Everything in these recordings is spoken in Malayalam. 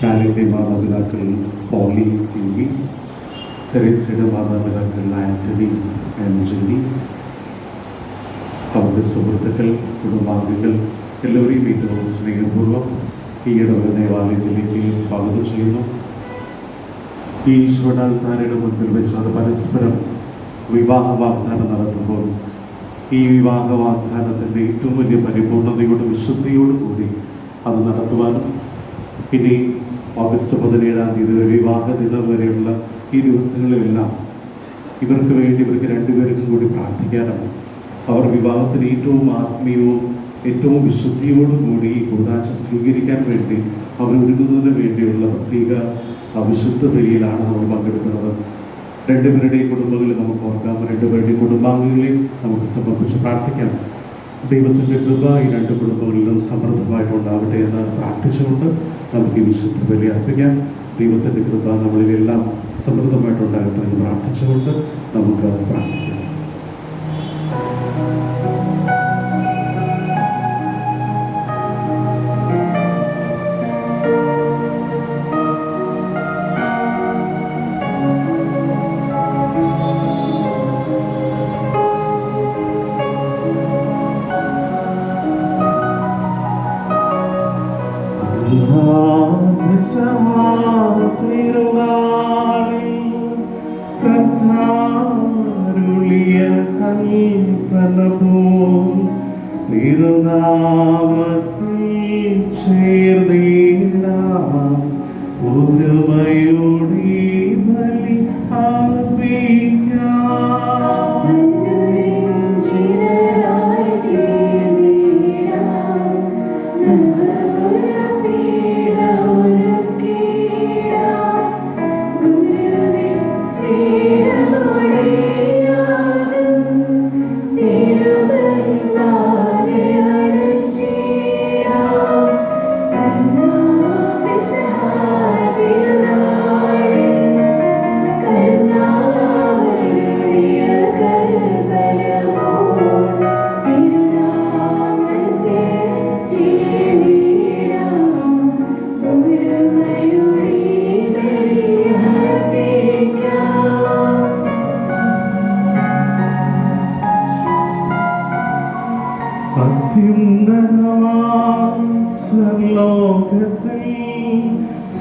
കാലിൻ്റെ മാതാപിതാക്കൾ പോളി, സിവി, തെരേസയുടെ മാതാപിതാക്കൾ ആൻ്റണി, ആഞ്ചലി, അവരുടെ സുഹൃത്തുക്കൾ, കുടുംബാംഗങ്ങൾ എല്ലാവരെയും ഏറ്റവും സ്നേഹപൂർവ്വം ഈ ഇടവക ദേവാലയത്തിലേക്ക് സ്വാഗതം ചെയ്യുന്നു. ഈ ഈശ്വരാൽത്താരയുടെ മുൻപിൽ വെച്ച് അത് പരസ്പരം വിവാഹ വാഗ്ദാനം നടത്തുമ്പോൾ ഈ വിവാഹ വാഗ്ദാനത്തിൻ്റെ ഏറ്റവും വലിയ പരിപൂർണതയോടും വിശുദ്ധിയോടും കൂടി അത് നടത്തുവാനും ഇനി ഓഗസ്റ്റ് 17 വിവാഹ ദിനം വരെയുള്ള ഈ ദിവസങ്ങളിലെല്ലാം ഇവർക്ക് വേണ്ടി ഇവർക്ക് രണ്ടുപേർക്കും കൂടി പ്രാർത്ഥിക്കാനും അവർ വിവാഹത്തിന് ഏറ്റവും ആത്മീയവും ഏറ്റവും വിശുദ്ധിയോടും കൂടി ഈ കൂടാശ സ്വീകരിക്കാൻ വേണ്ടി അവർ ഒരുങ്ങുന്നതിന് വേണ്ടിയുള്ള പ്രത്യേക വിശുദ്ധ ബലിയിലാണ് നമ്മൾ പങ്കെടുക്കുന്നത്. രണ്ടുപേരുടെയും കുടുംബങ്ങളിൽ നമുക്ക് ഓർക്കാം, രണ്ടുപേരുടെയും കുടുംബാംഗങ്ങളെയും നമുക്ക് സമർപ്പിച്ച് പ്രാർത്ഥിക്കാം. ദൈവത്തിൻ്റെ കൃപ ഈ രണ്ട് കുടുംബങ്ങളിലും സമൃദ്ധമായിട്ടുണ്ടാവട്ടെ എന്ന് പ്രാർത്ഥിച്ചുകൊണ്ട് നമുക്ക് ഈ വിശുദ്ധ ബലി അർപ്പിക്കാം. ദൈവത്തിൻ്റെ കൃപ നമ്മളിലെല്ലാം സമൃദ്ധമായിട്ടുണ്ടാകട്ടെ എന്ന് പ്രാർത്ഥിച്ചുകൊണ്ട് നമുക്ക് പ്രാർത്ഥിക്കാം.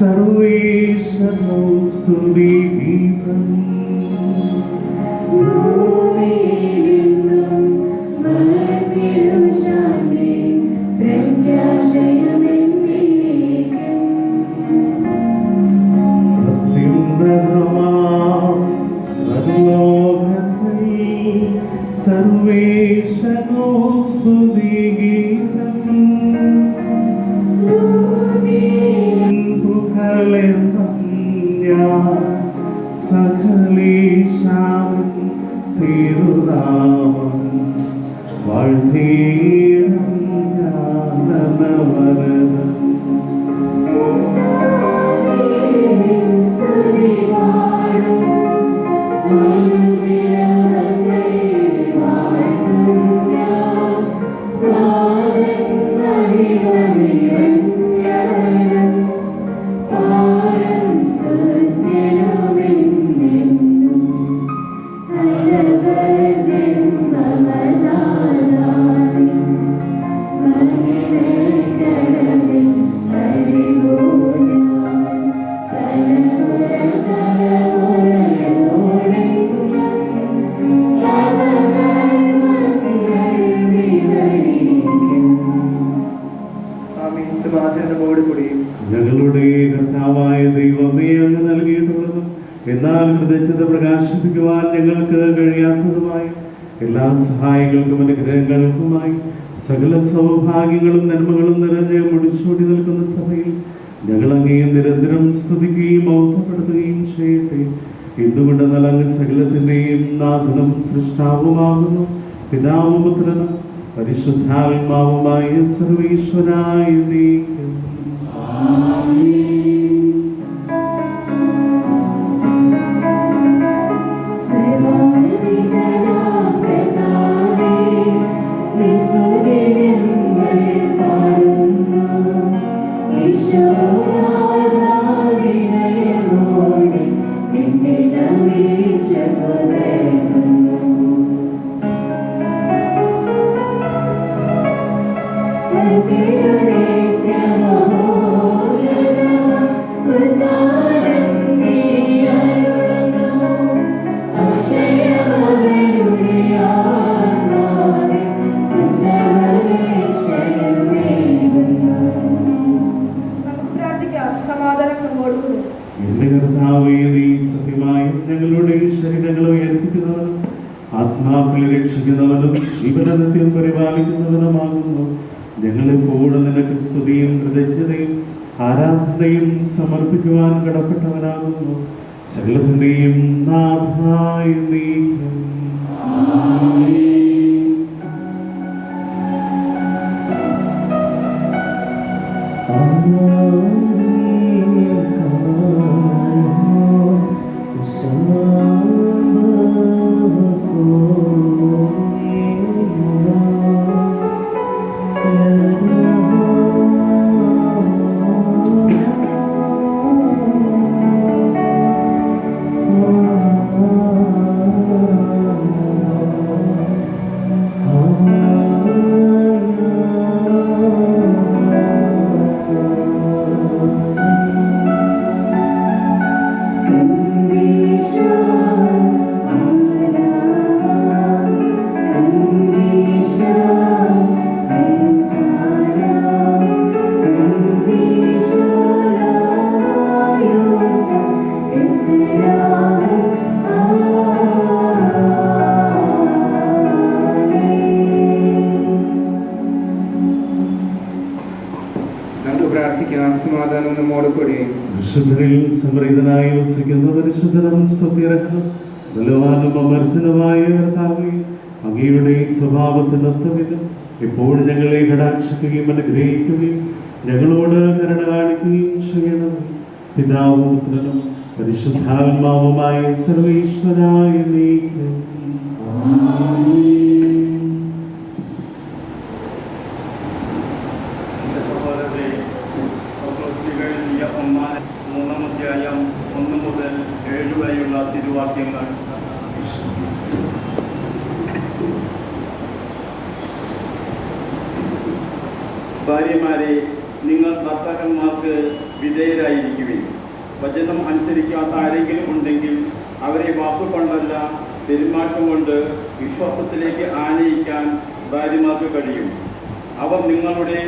സർവേശ്വരോ സ്തുതി ഗീതം സർവേശ്വരോ സ്തുതി ഗീതം സകലേശാൻ തിരുനാമം വാഴ്ത്തീരം ജ്ഞാനവരദം Amen. സമാധാനമോട് കൂടിയും ഞങ്ങളുടെ കർത്താവായ ദൈവമേ, അങ്ങ് നൽകിയിട്ടുള്ളതും എന്നാൽ കൃതജ്ഞത പ്രകാശിപ്പിക്കുവാൻ ഞങ്ങൾക്ക് കഴിയാത്തതുമായ എല്ലാ സഹായങ്ങൾക്കും അനുഗ്രഹങ്ങൾക്കുമായി സകല സൗഭാഗ്യങ്ങളും നന്മകളും നിറഞ്ഞ് മുടിച്ചൂടി നിൽക്കുന്ന സഭയിൽ ഞങ്ങൾ അങ്ങേ നിരന്തരം സ്തുതിക്കുകയും ഔദ്ധപ്പെടുത്തുകയും ചെയ്യട്ടെ. എന്തുകൊണ്ടെന്നാൽ അങ്ങ് സകലത്തിന്റെയും നാഥനും സൃഷ്ടാവുമാകുന്നു. പിതാവും പുത്രനും പരിശുദ്ധാത്മാവുമായ സർവീശ്വരായ നീക്കും എന്റെ കർത്താവേ, നീ സത്യമായും ഞങ്ങളുടെ ശരീരങ്ങളെ ഉയർപ്പിക്കുന്നവനും ആത്മാക്കളെ രക്ഷിക്കുന്നവനും ജീവനനിത്യം പരിപാലിക്കുന്നവനുമാകുന്നു. ഞങ്ങളെപ്പോഴും നിനക്ക് സ്തുതിയും കൃതജ്ഞതയും ആരാധനയും സമർപ്പിക്കുവാൻ കടപ്പെട്ടവനാകുന്നു. സകലത്തിന്റെയും നാഥായ നീക്കും സമാധാനം നമ്മോട് കൂടി. വിശുദ്ധരിൽ സമൃദ്ധനായി വസിക്കുന്ന പരിശുദ്ധനും സ്തുത്യർഹനും ബലവാനും അമർത്തനുമായ കർത്താവേ, അങ്ങയുടെ സ്വഭാവത്തിനൊത്തവിധം എപ്പോഴും ഞങ്ങളെ കടാക്ഷിക്കുകയും അനുഗ്രഹിക്കുകയും ഞങ്ങളോട് കരുണ കാണിക്കുകയും ചെയ്യണം. പിതാവും പുത്രനും പരിശുദ്ധാത്മാവുമായ സർവീശ്വരായ നീക്കും തിരുവാക്യങ്ങൾ. ഭാര്യമാരെ, നിങ്ങൾ ഭർത്താക്കന്മാർക്ക് വിധേയരായിരിക്കുവിൻ. വചനം അനുസരിക്കാത്ത ആരെങ്കിലും ഉണ്ടെങ്കിൽ അവരെ വാക്കുകൊണ്ടല്ല പെരുമാറ്റം കൊണ്ട് വിശ്വാസത്തിലേക്ക് ആനയിക്കാൻ ഭാര്യമാർക്ക് കഴിയും. അവർ നിങ്ങളുടെ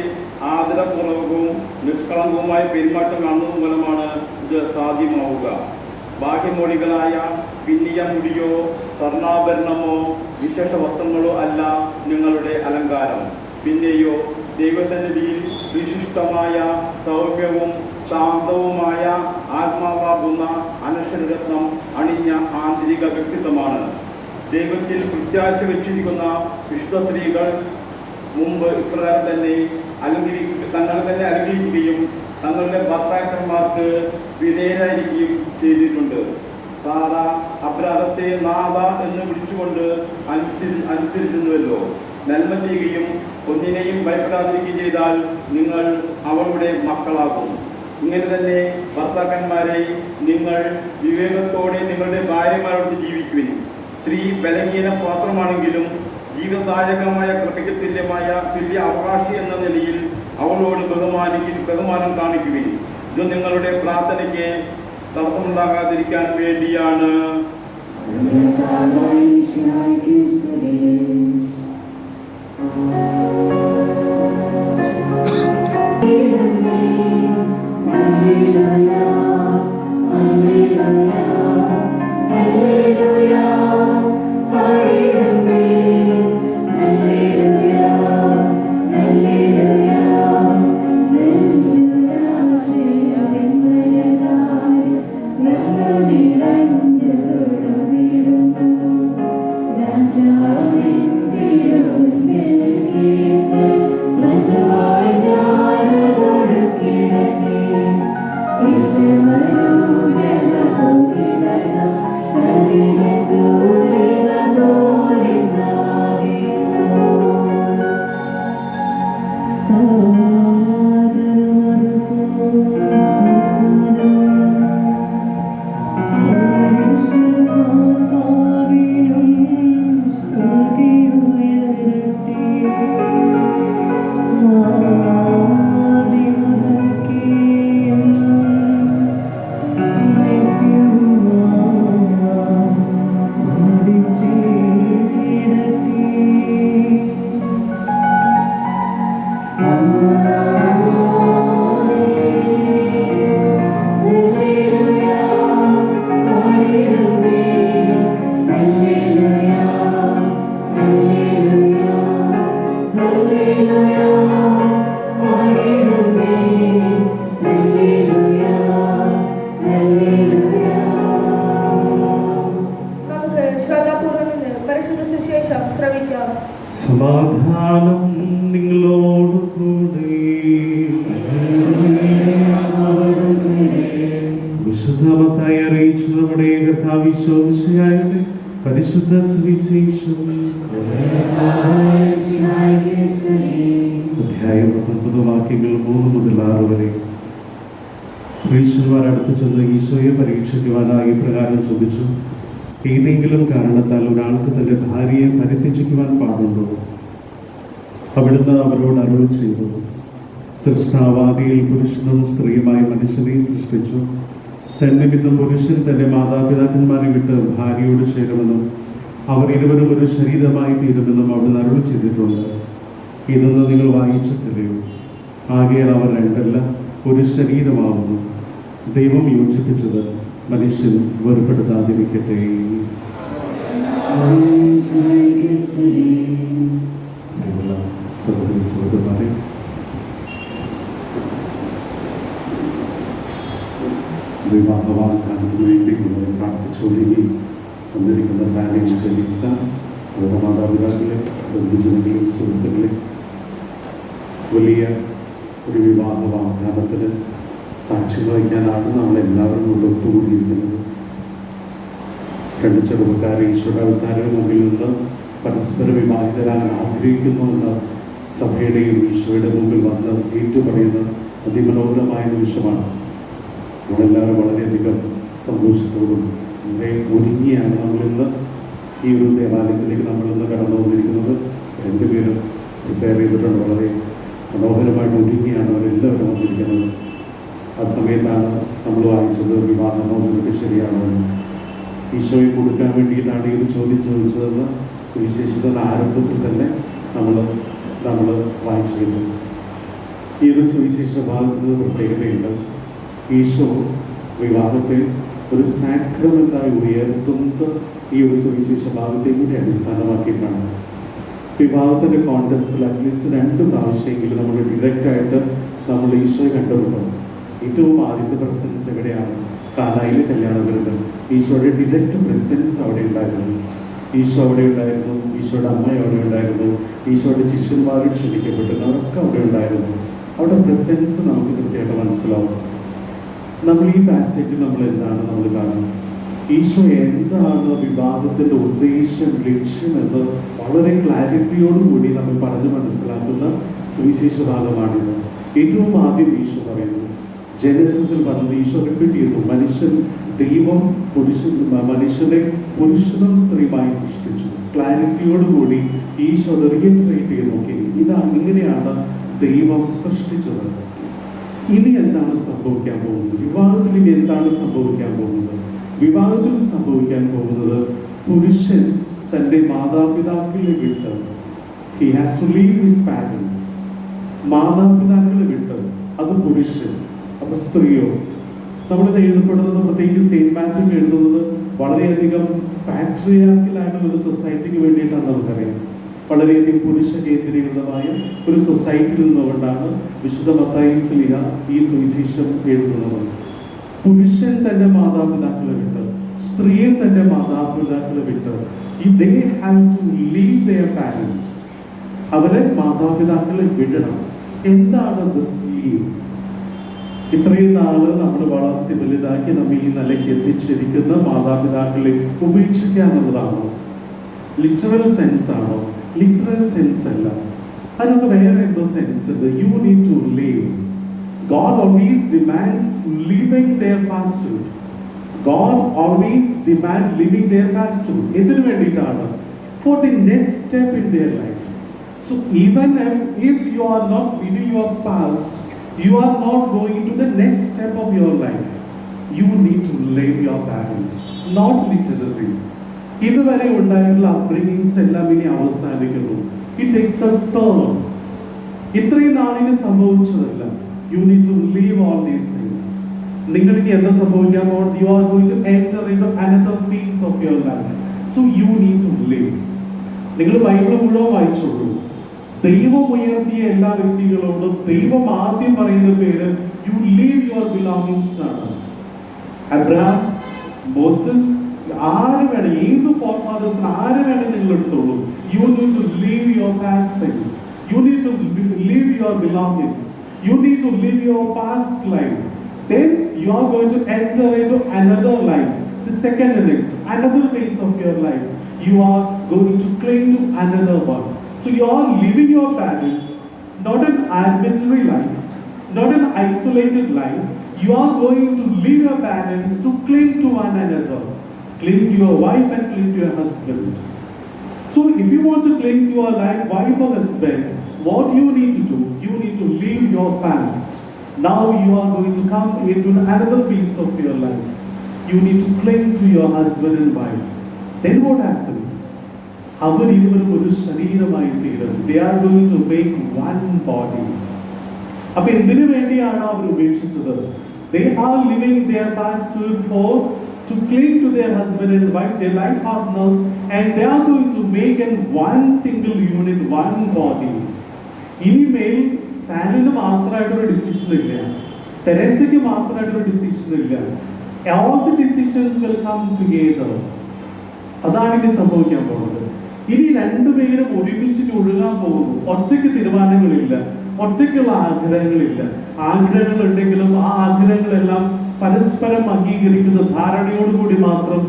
ആദരപൂർവകവും നിഷ്കളങ്കവുമായ പെരുമാറ്റം കാണുന്നത് മൂലമാണ് ഇത് സാധ്യമാവുക. ബാഹ്യമൊഴികളായ പിന്നിയ മുടിയോ സ്വർണ്ണാഭരണമോ വിശേഷ വസ്ത്രങ്ങളോ അല്ല നിങ്ങളുടെ അലങ്കാരം. പിന്നെയോ ദൈവസന്നിധിയിൽ വിശിഷ്ടമായ സൗമ്യവും ശാന്തവുമായ ആത്മാവാകുന്ന അനശ്വരരത്നം അണിഞ്ഞ ആന്തരിക വ്യക്തിത്വമാണ്. ദൈവത്തിൽ പ്രത്യാശ വെച്ചിരിക്കുന്ന വിശുദ്ധ സ്ത്രീകൾ മുമ്പ് ഇപ്രകാരം തന്നെ തങ്ങളെ തന്നെ അലങ്കരിക്കുകയും തങ്ങളുടെ ഭർത്താക്കന്മാർക്ക് വിധേയരായിരിക്കുകയും ചെയ്തിട്ടുണ്ട്. സാറ അബ്രാഹത്തെ നാഥ എന്ന് വിളിച്ചുകൊണ്ട് അനുസരിച്ചിരുന്നുവല്ലോ. നന്മ ചെയ്യുകയും ഒന്നിനെയും ഭയപ്പെടാതിരിക്കുകയും ചെയ്താൽ നിങ്ങൾ അവളുടെ മക്കളാകും. ഇങ്ങനെ തന്നെ ഭർത്താക്കന്മാരെ, നിങ്ങൾ വിവേകത്തോടെ നിങ്ങളുടെ ഭാര്യമാരോട് ജീവിക്കുവിൻ. സ്ത്രീ ബലഹീന പാത്രമാണെങ്കിലും ജീവദായകമായ കൃപയ്ക്ക് തുല്യ അവകാശി എന്ന നിലയിൽ അവളോട് ബഹുമാനം കാണിക്കുവിൻ. ഇത് നിങ്ങളുടെ പ്രാർത്ഥനയ്ക്ക് തടസ്സമുണ്ടാകാതിരിക്കാൻ വേണ്ടിയാണ്. Amen. നമുക്ക് ശ്രദ്ധാപൂർവ്വം നിന്ന് പരിശുദ്ധ സുവിശേഷം ശ്രവിക്കാം. സമാധാനം നിങ്ങളോടുകൂടെ. വിശുദ്ധ മത്തായി അറിയിച്ചു നമ്മുടെ കർത്താവ് ഈശോമിശിഹായുടെ പരിശുദ്ധ സുവിശേഷം അധ്യായം 19 വാക്യങ്ങൾ 3 മുതൽ 6 വരെ. പരീക്ഷന്മാർ അടുത്ത് ചെന്ന് ഈശോയെ പരീക്ഷിക്കുവാനായി പ്രകാരം ചോദിച്ചു, ഏതെങ്കിലും കാരണത്താൽ ഒരാൾക്ക് തന്റെ ഭാര്യയെ പരിത്യജിക്കുവാൻ പാടുണ്ടോ? അവിടുന്ന് അവരോട് അരുളി ചെയ്തു, സൃഷ്ടാവാദിയിൽ പുരുഷനും സ്ത്രീയുമായി മനുഷ്യനെ സൃഷ്ടിച്ചു. തന്നിമിത്തം പുരുഷൻ തന്റെ മാതാപിതാക്കന്മാരെ വിട്ട് ഭാര്യയോട് ചേരുമെന്നും അവർ ഇരുവരും ഒരു ശരീരമായി തീരുമെന്നും അവിടുന്ന് അരുളി ചെയ്തിട്ടുണ്ട്. ഇതൊന്നും നിങ്ങൾ വായിച്ചിട്ടില്ലയോ? ആകയാൽ അവർ രണ്ടല്ല, ഒരു ശരീരമാവുന്നു. ദൈവം യോജിപ്പിച്ചത് മനുഷ്യൻ വേർപെടുത്താതിരിക്കട്ടെ. സഹോദരി സഹോദരന്മാരെ, വിവാഹ വാഗ്ദാനത്തിന് വേണ്ടി നമ്മൾ പ്രാർത്ഥിച്ചുകൊണ്ടിരിക്കും. വന്നിരിക്കുന്ന പാരൻസ്, ടെലീസ, അവരുടെ മാതാപിതാക്കളെ, ബന്ധുജനങ്ങളെ, സുഹൃത്തുക്കളെ, വലിയ ഒരു വിവാഹ വാഗ്ദാനത്തിന് സാക്ഷ്യം വഹിക്കാനാണ് നമ്മളെല്ലാവരും ഇവിടെ ഒത്തുകൂടിയിരിക്കുന്നത്. രണ്ട് ചെറുപ്പക്കാർ ഈശ്വരാവതാരം മുമ്പിൽ നിന്ന് പരസ്പരം വിവാഹിതരാൻ ആഗ്രഹിക്കുന്നു എന്ന സഭയുടെയും ഈശോയുടെ മുമ്പിൽ വന്ന് ഏറ്റുപറയുന്ന അതിമനോഹരമായ നിമിഷമാണ്. നമ്മളെല്ലാവരും വളരെയധികം സന്തോഷത്തോടും വളരെ ഒരുങ്ങിയാണ് നമ്മളിന്ന് ഈ ഒരു ദേവാലയത്തിലേക്ക് നമ്മളിന്ന് കടന്നു വന്നിരിക്കുന്നത്. രണ്ടുപേരും പ്രിപ്പയർ ചെയ്തിട്ടുണ്ട്. വളരെ മനോഹരമായിട്ട് ഒരുങ്ങിയാണ് അവരെല്ലാവരും വന്നിരിക്കുന്നത്. ആ സമയത്താണ് നമ്മൾ വായിച്ചത് വിവാഹമോചനമൊക്കെ ശരിയാണോ എന്ന്. ഈശോയെ കൊടുക്കാൻ വേണ്ടിയിട്ടാണ് ഈ ഒരു ചോദ്യം ചോദിച്ചതെന്ന് സുവിശേഷത്തിന്റെ ആരംഭത്തിൽ തന്നെ നമ്മൾ വായിച്ചു കഴിഞ്ഞു. ഈ ഒരു സുവിശേഷ ഭാഗത്തിന് പ്രത്യേകതയുണ്ട്. ഈശോ വിവാഹത്തെ ഒരു സാക്രമെന്റായി ഉയർത്തുന്നത് ഈ ഒരു സുവിശേഷ ഭാഗത്തെ കൂടി അടിസ്ഥാനമാക്കിയിട്ടാണ്. വിവാഹത്തിന്റെ കോണ്ടെക്സ്റ്റിൽ അറ്റ്ലീസ്റ്റ് 2 പ്രാവശ്യമെങ്കിലും നമ്മൾ ഡിറക്റ്റായിട്ട് നമ്മൾ ഈശോയെ കണ്ടുപിടും. ഏറ്റവും ആദ്യത്തെ പ്രസൻസ് എവിടെയാണ്? കാനായിലെ കല്യാണത്തിലുണ്ട്. ഈശോയുടെ ഡിറക്റ്റ് പ്രസൻസ് അവിടെ ഉണ്ടായിരുന്നു. ഈശോ അവിടെ ഉണ്ടായിരുന്നു, ഈശോയുടെ അമ്മ അവിടെ ഉണ്ടായിരുന്നു, ഈശോയുടെ ശിഷ്യന്മാർ ക്ഷണിക്കപ്പെട്ടവരൊക്കെ അവിടെ ഉണ്ടായിരുന്നു. അവിടെ പ്രസൻസ് നമുക്ക് കൃത്യമായിട്ട് മനസ്സിലാവും. നമ്മൾ ഈ പാസേജിൽ നമ്മൾ എന്താണ് നമ്മൾ കാണുന്നത്? ഈശോ എന്താണ് വിവാഹത്തിന്റെ ഉദ്ദേശം, ലക്ഷ്യം എന്ന് വളരെ ക്ലാരിറ്റിയോടുകൂടി നമ്മൾ പറഞ്ഞു മനസ്സിലാക്കുന്ന സുവിശേഷ ഭാഗമാണിത്. ഏറ്റവും ആദ്യം ഈശോ പറയുന്നു, ജനസിസിൽ പറഞ്ഞത് ഈശോ റിപ്പീറ്റ് ചെയ്യുന്നു, ദൈവം മനുഷ്യനെ പുരുഷനും സ്ത്രീയുമായി സൃഷ്ടിച്ചു. ക്ലാരിറ്റിയോടുകൂടി ഈശോ റിയറ്ററേറ്റ് ചെയ്ത് നോക്കി, ഇങ്ങനെയാണ് ദൈവം സൃഷ്ടിച്ചത്. ഇനി എന്താണ് സംഭവിക്കാൻ പോകുന്നത്? വിവാഹത്തിൽ ഇനി എന്താണ് സംഭവിക്കാൻ പോകുന്നത്? വിവാഹത്തിൽ സംഭവിക്കാൻ പോകുന്നത് പുരുഷൻ തൻ്റെ മാതാപിതാക്കളെ വിട്ട്, he has to leave his parents, മാതാപിതാക്കളെ വിട്ട്, അത് പുരുഷൻ. അപ്പൊ സ്ത്രീയോ? നമ്മളിത് എഴുതപ്പെടുന്നത്, പ്രത്യേകിച്ച് സെയിന്റ് മാത്യു എഴുതുന്നത് വളരെയധികം പാട്രിയാർക്കലായിട്ടുള്ള ഒരു സൊസൈറ്റിക്ക് വേണ്ടിയിട്ടാണ് നമുക്കറിയാം. വളരെയധികം പുരുഷ കേന്ദ്രീകൃതമായ ഒരു സൊസൈറ്റിയിൽ നിന്നുകൊണ്ടാണ് വിശുദ്ധ മത്തായി ശ്ലീഹ ഈ സുവിശേഷം എഴുതുന്നത്. പുരുഷൻ തന്റെ മാതാപിതാക്കളെ വിട്ട്, സ്ത്രീയും തന്റെ മാതാപിതാക്കളെ വിട്ട്, they have to leave their parents. അവരെ മാതാപിതാക്കളെ വിടണം. എന്താണ് this leave? ഇത്രയും നാള് നമ്മൾ വളർത്തി വലുതാക്കി നമ്മെ ഈ നിലയ്ക്ക് എത്തിച്ചിരിക്കുന്ന മാതാപിതാക്കളെ ഉപേക്ഷിക്കുക എന്നുള്ളതാണോ? ലിറ്ററൽ സെൻസ് ആണോ? ലിറ്ററൽ സെൻസ് അല്ല. അതിനൊക്കെ വേറെ എന്തോ സെൻസ് ഉണ്ട്. You need to leave. God always demands leaving their pastors. God always demands leaving their pastors. എന്തിനു വേണ്ടിയിട്ടാണ്? For the next step in their life. So even if you are not leaving your past, you are not going to the next step of your life. You need to leave your parents. Not literally. ഇതുവരെ ഉണ്ടായിട്ടുള്ള അപ്ബ്രിംഗിങ്സ് എല്ലാം ഇനി അവസാനിക്കുന്നു. It takes a turn. ഇത്രയും നാളിന് സംഭവിച്ചതല്ല. You need to leave all these things. നിങ്ങൾക്ക് എന്താ സംഭവിക്കാൻ പോകുന്നത്? You are going to enter into another phase of your life. So you need to live. നിങ്ങൾ ബൈബിൾ മുഴുവൻ വായിച്ചോളൂ. ദൈവം ഉയർത്തിയ എല്ലാ വ്യക്തികളോടും ദൈവം ആദ്യം പറയുന്ന പേര് യു ലീവ് യുവർ ബിലോങ്ങിങ്സ് എന്നാണ്. അബ്രഹാം, മോസസ്, ആര് വേണം, ഏത് ഫോർഫാദേഴ്സിന് ആര് വേണം നിങ്ങൾ എടുത്തോളൂ. You need to leave your past things, you need to leave your belongings, you need to leave your past life. Then you are going to enter into another life, the second innings, another phase of your life. You are going to cling to another one. So you are living your parents, not an arbitrary life, not an isolated life. You are going to leave your parents to cling to one another. Cling to your wife and cling to your husband. So if you want to cling to your life, wife or husband, what you need to do, you need to leave your past. Now you are going to come into another phase of your life. You need to cling to your husband and wife. Then what happens? അവർ ഇരുവരും ഒരു ശരീരമായി തീരും. They are going to make one body. അപ്പൊ എന്തിനു വേണ്ടിയാണ് അവർ ഉപേക്ഷിച്ചത്? They are living their past to cling to their husband and wife, their life partners, and they are going to make in one single unit, one body. ഇനിമേൽ താനിന് മാത്രമായിട്ടൊരു ഡിസിഷൻ ഇല്ല, തെരേസയ്ക്ക് മാത്രമായിട്ടൊരു ഡിസിഷൻ ഇല്ല. All the decisions will come together. അതാണ് ഇനി സംഭവിക്കാൻ പോകുന്നത്. ഇനി രണ്ടുപേരും ഒരുമിച്ച് ഒഴുകാൻ പോകുന്നു. ഒറ്റയ്ക്ക് തീരുമാനങ്ങളില്ല, ഒറ്റയ്ക്കുള്ള ആഗ്രഹങ്ങളില്ല. ആഗ്രഹങ്ങൾ ഉണ്ടെങ്കിലും ആ ആഗ്രഹങ്ങളെല്ലാം പരസ്പരം അംഗീകരിക്കുന്ന ധാരണയോടുകൂടി മാത്രം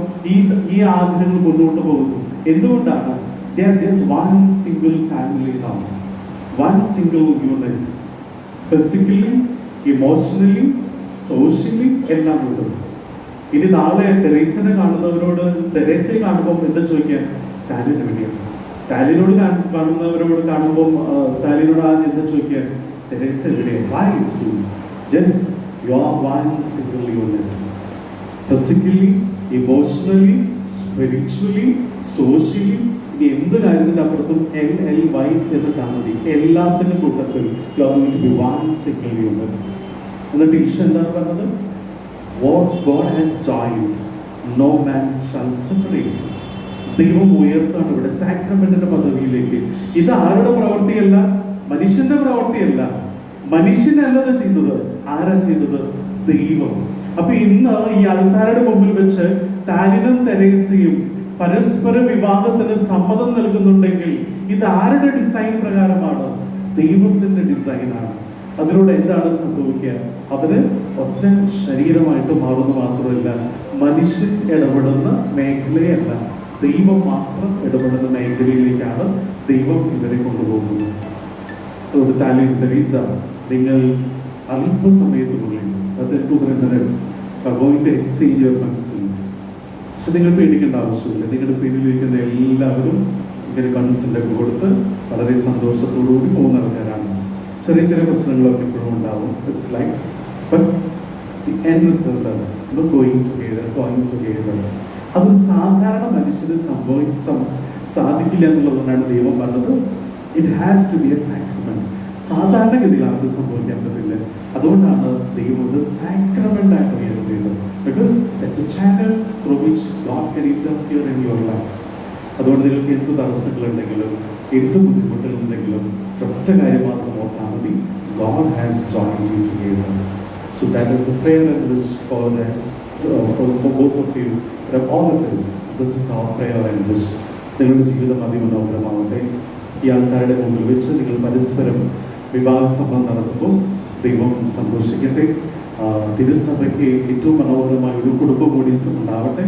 ഈ ആഗ്രഹങ്ങൾ മുന്നോട്ട് പോകുന്നു. എന്തുകൊണ്ടാണ്? They are just one single family now, one single unit, physically, emotionally, socially, എല്ലാം ഉണ്ട്. ഇനി നാളെ തെരേസനെ കാണുന്നവരോട്, തെരേസയെ കാണുമ്പോൾ എന്താ ചോദിക്കാൻ? താലിന് വേണ്ടിയാണ്. താലിനോട് കാണുന്നവരോട് കാണുമ്പോൾ താലിനോട് ആദ്യം എന്താ ചോദിക്കാൻ? തെരേസ എവിടെയാണ്? Why so? Just you are one single unit, physically, emotionally, spiritually, socially. ഇനി എന്ത് കാര്യത്തിന്റെ അപ്പുറത്തും LLY എന്ന് കാണുന്നത് എല്ലാത്തിനും കൂട്ടത്തിൽ you are going to be one single unit. എന്നിട്ട് ഈശോ എന്താണ് പറഞ്ഞത്? What God has joined, no man shall separate. ദൈവം ഉയർത്താണ് ഇവിടെ സാക്രമെന്റിന്റെ പദവിയിലേക്ക്. ഇത് ആരുടെ പ്രവൃത്തിയല്ല, മനുഷ്യന്റെ പ്രവൃത്തിയല്ല. മനുഷ്യനല്ലത് ചെയ്തത്, ആരാ ചെയ്തത്? ദൈവം. അപ്പൊ ഇന്ന് ഈ ആൾക്കാരുടെ മുമ്പിൽ വെച്ച് താലിനും തെരേസയും പരസ്പര വിവാഹത്തിന് സമ്മതം നൽകുന്നുണ്ടെങ്കിൽ ഇത് ആരുടെ ഡിസൈൻ പ്രകാരമാണ്? ദൈവത്തിന്റെ ഡിസൈനാണ്. അതിലൂടെ എന്താണ് സംഭവിക്കുക? അവര് ഒറ്റ ശരീരമായിട്ട് മാറുന്നു മാത്രമല്ല, മനുഷ്യൻ ഇടപെടുന്ന മേഖലയല്ല, ദൈവം മാത്രം ഇടപെടുന്ന മേഖലയിലേക്കാണ് ദൈവം ഇവരെ കൊണ്ടുപോകുന്നത്. അതുകൊണ്ട് താലിൻ തെരേസ, നിങ്ങൾ അല്പസമയത്തിനുള്ളിൽ 2 minutes are going to exchange your consent. പക്ഷെ നിങ്ങൾ പേടിക്കേണ്ട ആവശ്യമില്ല. നിങ്ങളുടെ പിന്നിലിരിക്കുന്ന എല്ലാവരും ഇങ്ങനെ കൺസെന്റ് ഒക്കെ കൊടുത്ത് വളരെ സന്തോഷത്തോടുകൂടി പോകുന്ന ആൾക്കാരാണ്. ചെറിയ ചെറിയ പ്രശ്നങ്ങളൊക്കെ ഇപ്പോഴും ഉണ്ടാവും. It's like but the end result is going together. അതൊരു സാധാരണ മനുഷ്യന് സാധിക്കില്ല എന്നുള്ളതുകൊണ്ടാണ് ദൈവം പറഞ്ഞത് it has to be a sacrament. സാധാരണഗതിയിൽ അത് സംഭവിക്കാൻ പറ്റില്ല. അതുകൊണ്ടാണ് ദൈവം ഒരു സാക്രമെന്റ് ആയിട്ട് ഉയർത്തിയത്. Because it's A channel through which God can interfere in your life. അതുകൊണ്ട് നിങ്ങൾക്ക് എന്ത് തടസ്സങ്ങളുണ്ടെങ്കിലും എന്ത് ബുദ്ധിമുട്ടുകളുണ്ടെങ്കിലും ഒറ്റ കാര്യം മാത്രം ഓർത്താൽ മതി, God has joined you together. So that is the prayer and wish for us, for both of you, for all of us. This is our prayer and wish. നിങ്ങളുടെ ജീവിതം അതിമനോഹരമാവട്ടെ. ഈ ആൾക്കാരുടെ മുമ്പിൽ വെച്ച് നിങ്ങൾ പരസ്പരം വിവാഹ സംബന്ധം നടത്തുമ്പോൾ ദൈവം സന്തോഷിക്കട്ടെ. തിരുസഭയ്ക്ക് ഏറ്റവും മനോഹരമായ ഒരു കുടുംബ കൂടീസം ഉണ്ടാവട്ടെ.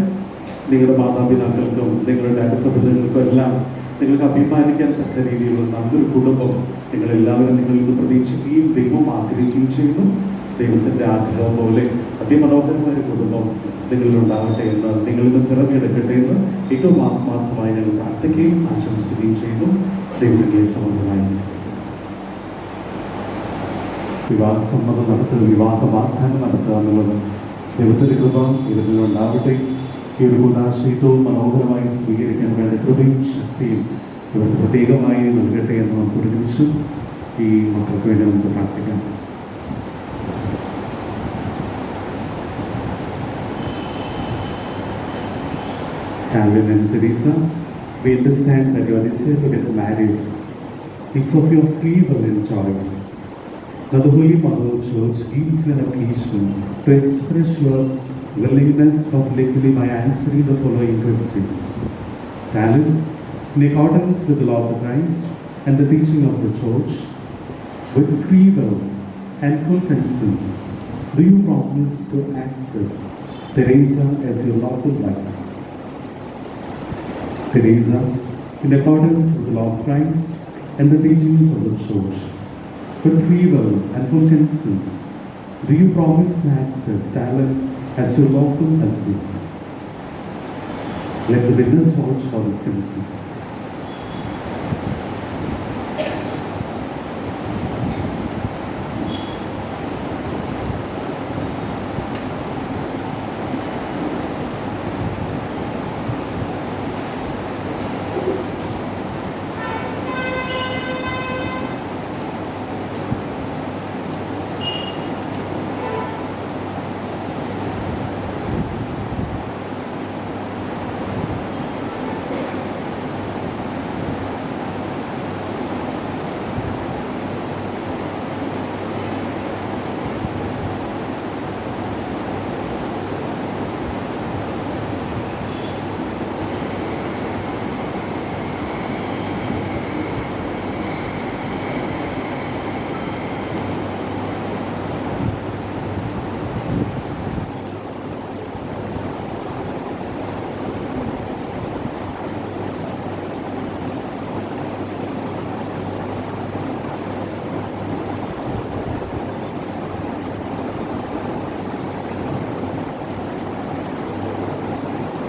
നിങ്ങളുടെ മാതാപിതാക്കൾക്കും നിങ്ങളുടെ അടുത്ത ബന്ധുക്കൾക്കും എല്ലാം നിങ്ങൾക്ക് അഭിമാനിക്കാൻ തക്ക രീതിയിലുള്ള നല്ലൊരു കുടുംബം നിങ്ങളെല്ലാവരും നിങ്ങളിൽ നിന്ന് പ്രതീക്ഷിക്കുകയും ദൈവം ആഗ്രഹിക്കുകയും ചെയ്യുന്നു. ദൈവത്തിൻ്റെ ആഗ്രഹം പോലെ അതിമനോഹരമായ ഒരു കുടുംബം നിങ്ങളിലുണ്ടാവട്ടെ എന്ന്, നിങ്ങളിൽ നിന്ന് പിറവിയെടുക്കട്ടെ എന്ന് ഏറ്റവും ആത്മാർത്ഥമായി ഞങ്ങൾ പ്രാർത്ഥിക്കുകയും ആശംസിക്കുകയും ചെയ്യുന്നു. ദൈവത്തിൻ്റെ സമൃദ്ധമായി വിവാഹ സമ്മതം നടത്തുക, വിവാഹ വാഗ്ദാനം നടത്തുക എന്നുള്ളത് ദൈവത്തിൻ്റെ കൃപ ഇതിലുണ്ടാവട്ടെ. ഈ ഒരു കൂടാശയത്വവും മനോഹരമായി സ്വീകരിക്കാൻ വേണ്ട കൃപയും ശക്തിയും ഇവർക്ക് പ്രത്യേകമായി നൽകട്ടെ എന്ന് നമുക്ക് ഒരുമിച്ച് ഈ മക്കൾക്ക് വേണ്ടി നമുക്ക് പ്രാർത്ഥിക്കാം. Calvin and Teresa, we understand that you are decided to get married. is of your free will and choice. Now the Holy Mother Church gives you an occasion to express your willingness publicly by answering the following questions. Talent, in accordance with the law of Christ and the teaching of the Church, with free will and full consent, do you promise to accept Teresa as your lawful wife? Teresa, in accordance with the law of Christ and the teachings of the Church, with free will and full consent, do you promise to accept Talon as your lawful husband? Let the witness vouch for this consent.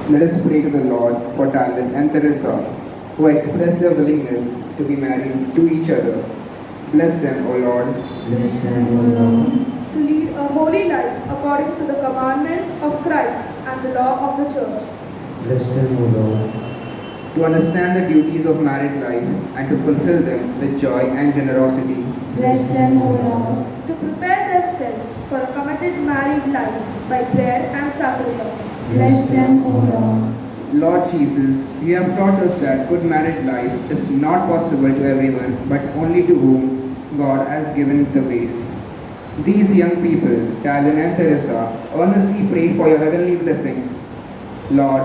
Let us pray to the Lord for Talon and Teresa, who expressed their willingness to be married to each other. Bless them, O Lord. Bless them, O Lord. To lead a holy life according to the commandments of Christ and the law of the Church. Bless them, O Lord. To understand the duties of married life and to fulfill them with joy and generosity. Bless them, O Lord. To prepare themselves for a committed married life by prayer and sacrifice. Bless them, O Lord. Lord Jesus, you have taught us that good married life is not possible to everyone, but only to whom God has given the grace. These young people, Talon and Teresa, earnestly pray for your heavenly blessings. Lord,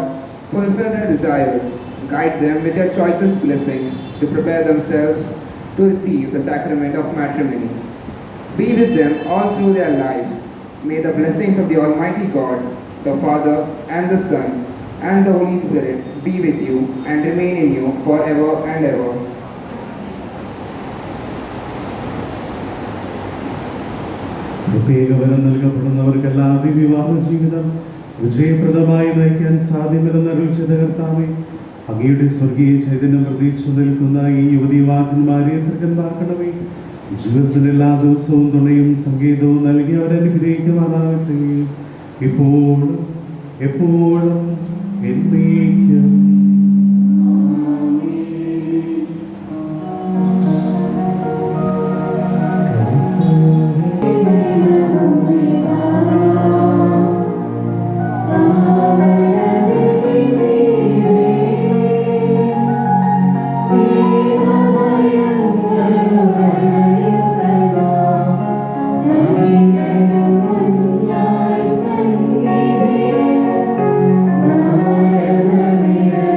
fulfill their desires, guide them with your choicest blessings to prepare themselves to receive the sacrament of matrimony. Be with them all through their lives. May the blessings of the Almighty God, the Father and the Son and the Holy Spirit be with you and remain in you forever and ever. പ്രത്യേകവരം നൽകപ്പെടുന്നവർക്കെല്ലാം ഈ വിവാഹ ജീവിതം വിജയപ്രദമായി നയിക്കാൻ സാധ്യമെന്ന് അറിയിച്ചത് കർത്താവേ, അങ്ങയുടെ സ്വർഗീയ ചൈതന്യം പ്രതീക്ഷിച്ചു നിൽക്കുന്ന ഈ യുവതി യുവാക്കന്മാരെ തൃക്കന്മാക്കണമേ. ജീവിതത്തിൽ എല്ലാ ദിവസവും തുണയും സംഗീതവും നൽകി അവരെ അനുഗ്രഹിക്കുവാനാകട്ടെ, ഇപ്പോഴും എപ്പോഴും എന്നേക്കും. Amen.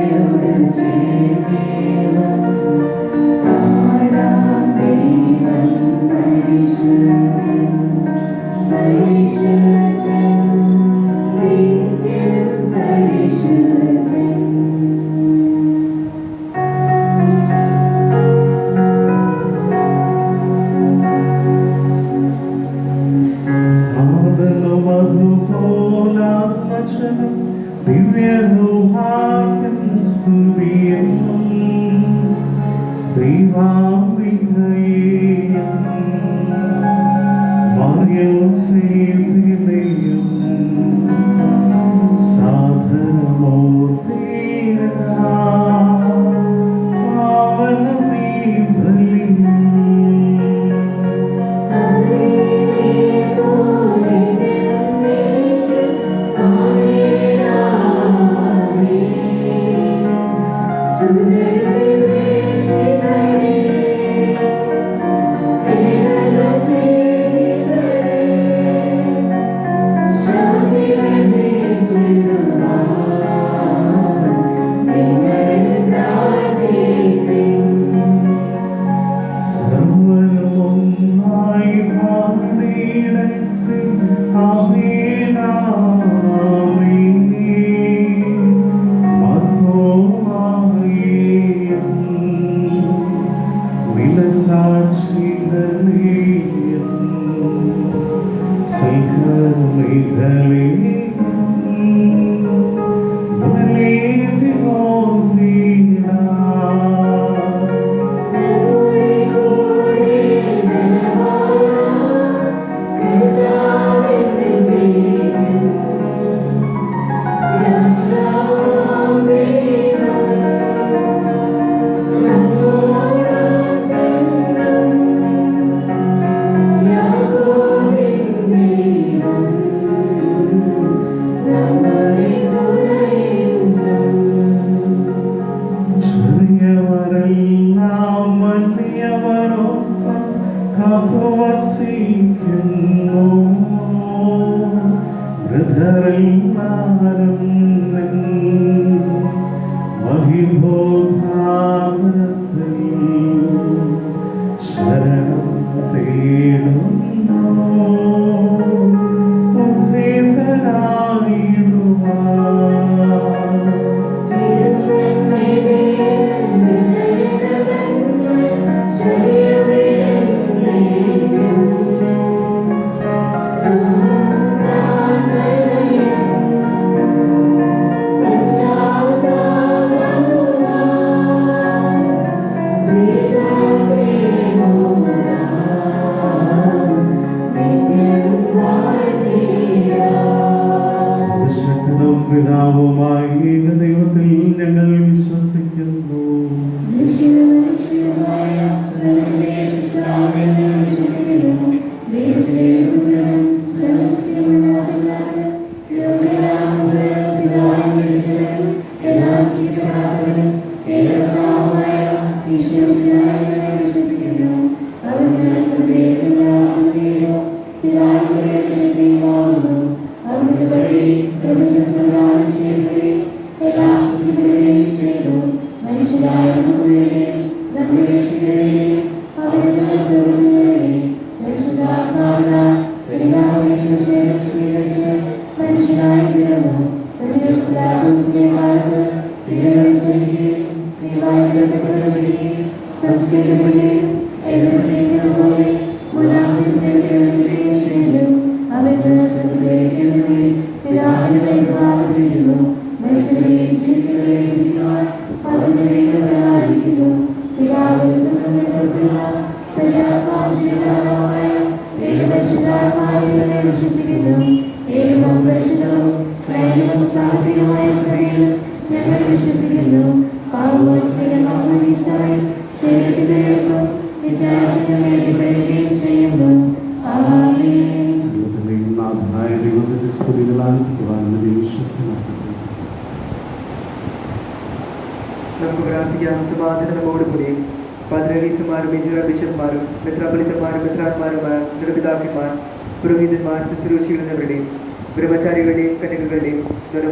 നമുക്ക് പ്രാർത്ഥിക്കാം. സമാധാനം നമ്മോടുകൂടി. പാദ്രീസുമാരും ബിഷപ്പ്മാരും മെത്രാപ്പൊലീത്തമാരും മെത്രാന്മാരുമായ ദുരപിതാക്കന്മാർ, പുരോഹിതന്മാർ, ശുശ്രൂഷികൾ എന്നിവരുടെയും ബ്രഹ്മചാരികളുടെയും കന്യകകളുടെയും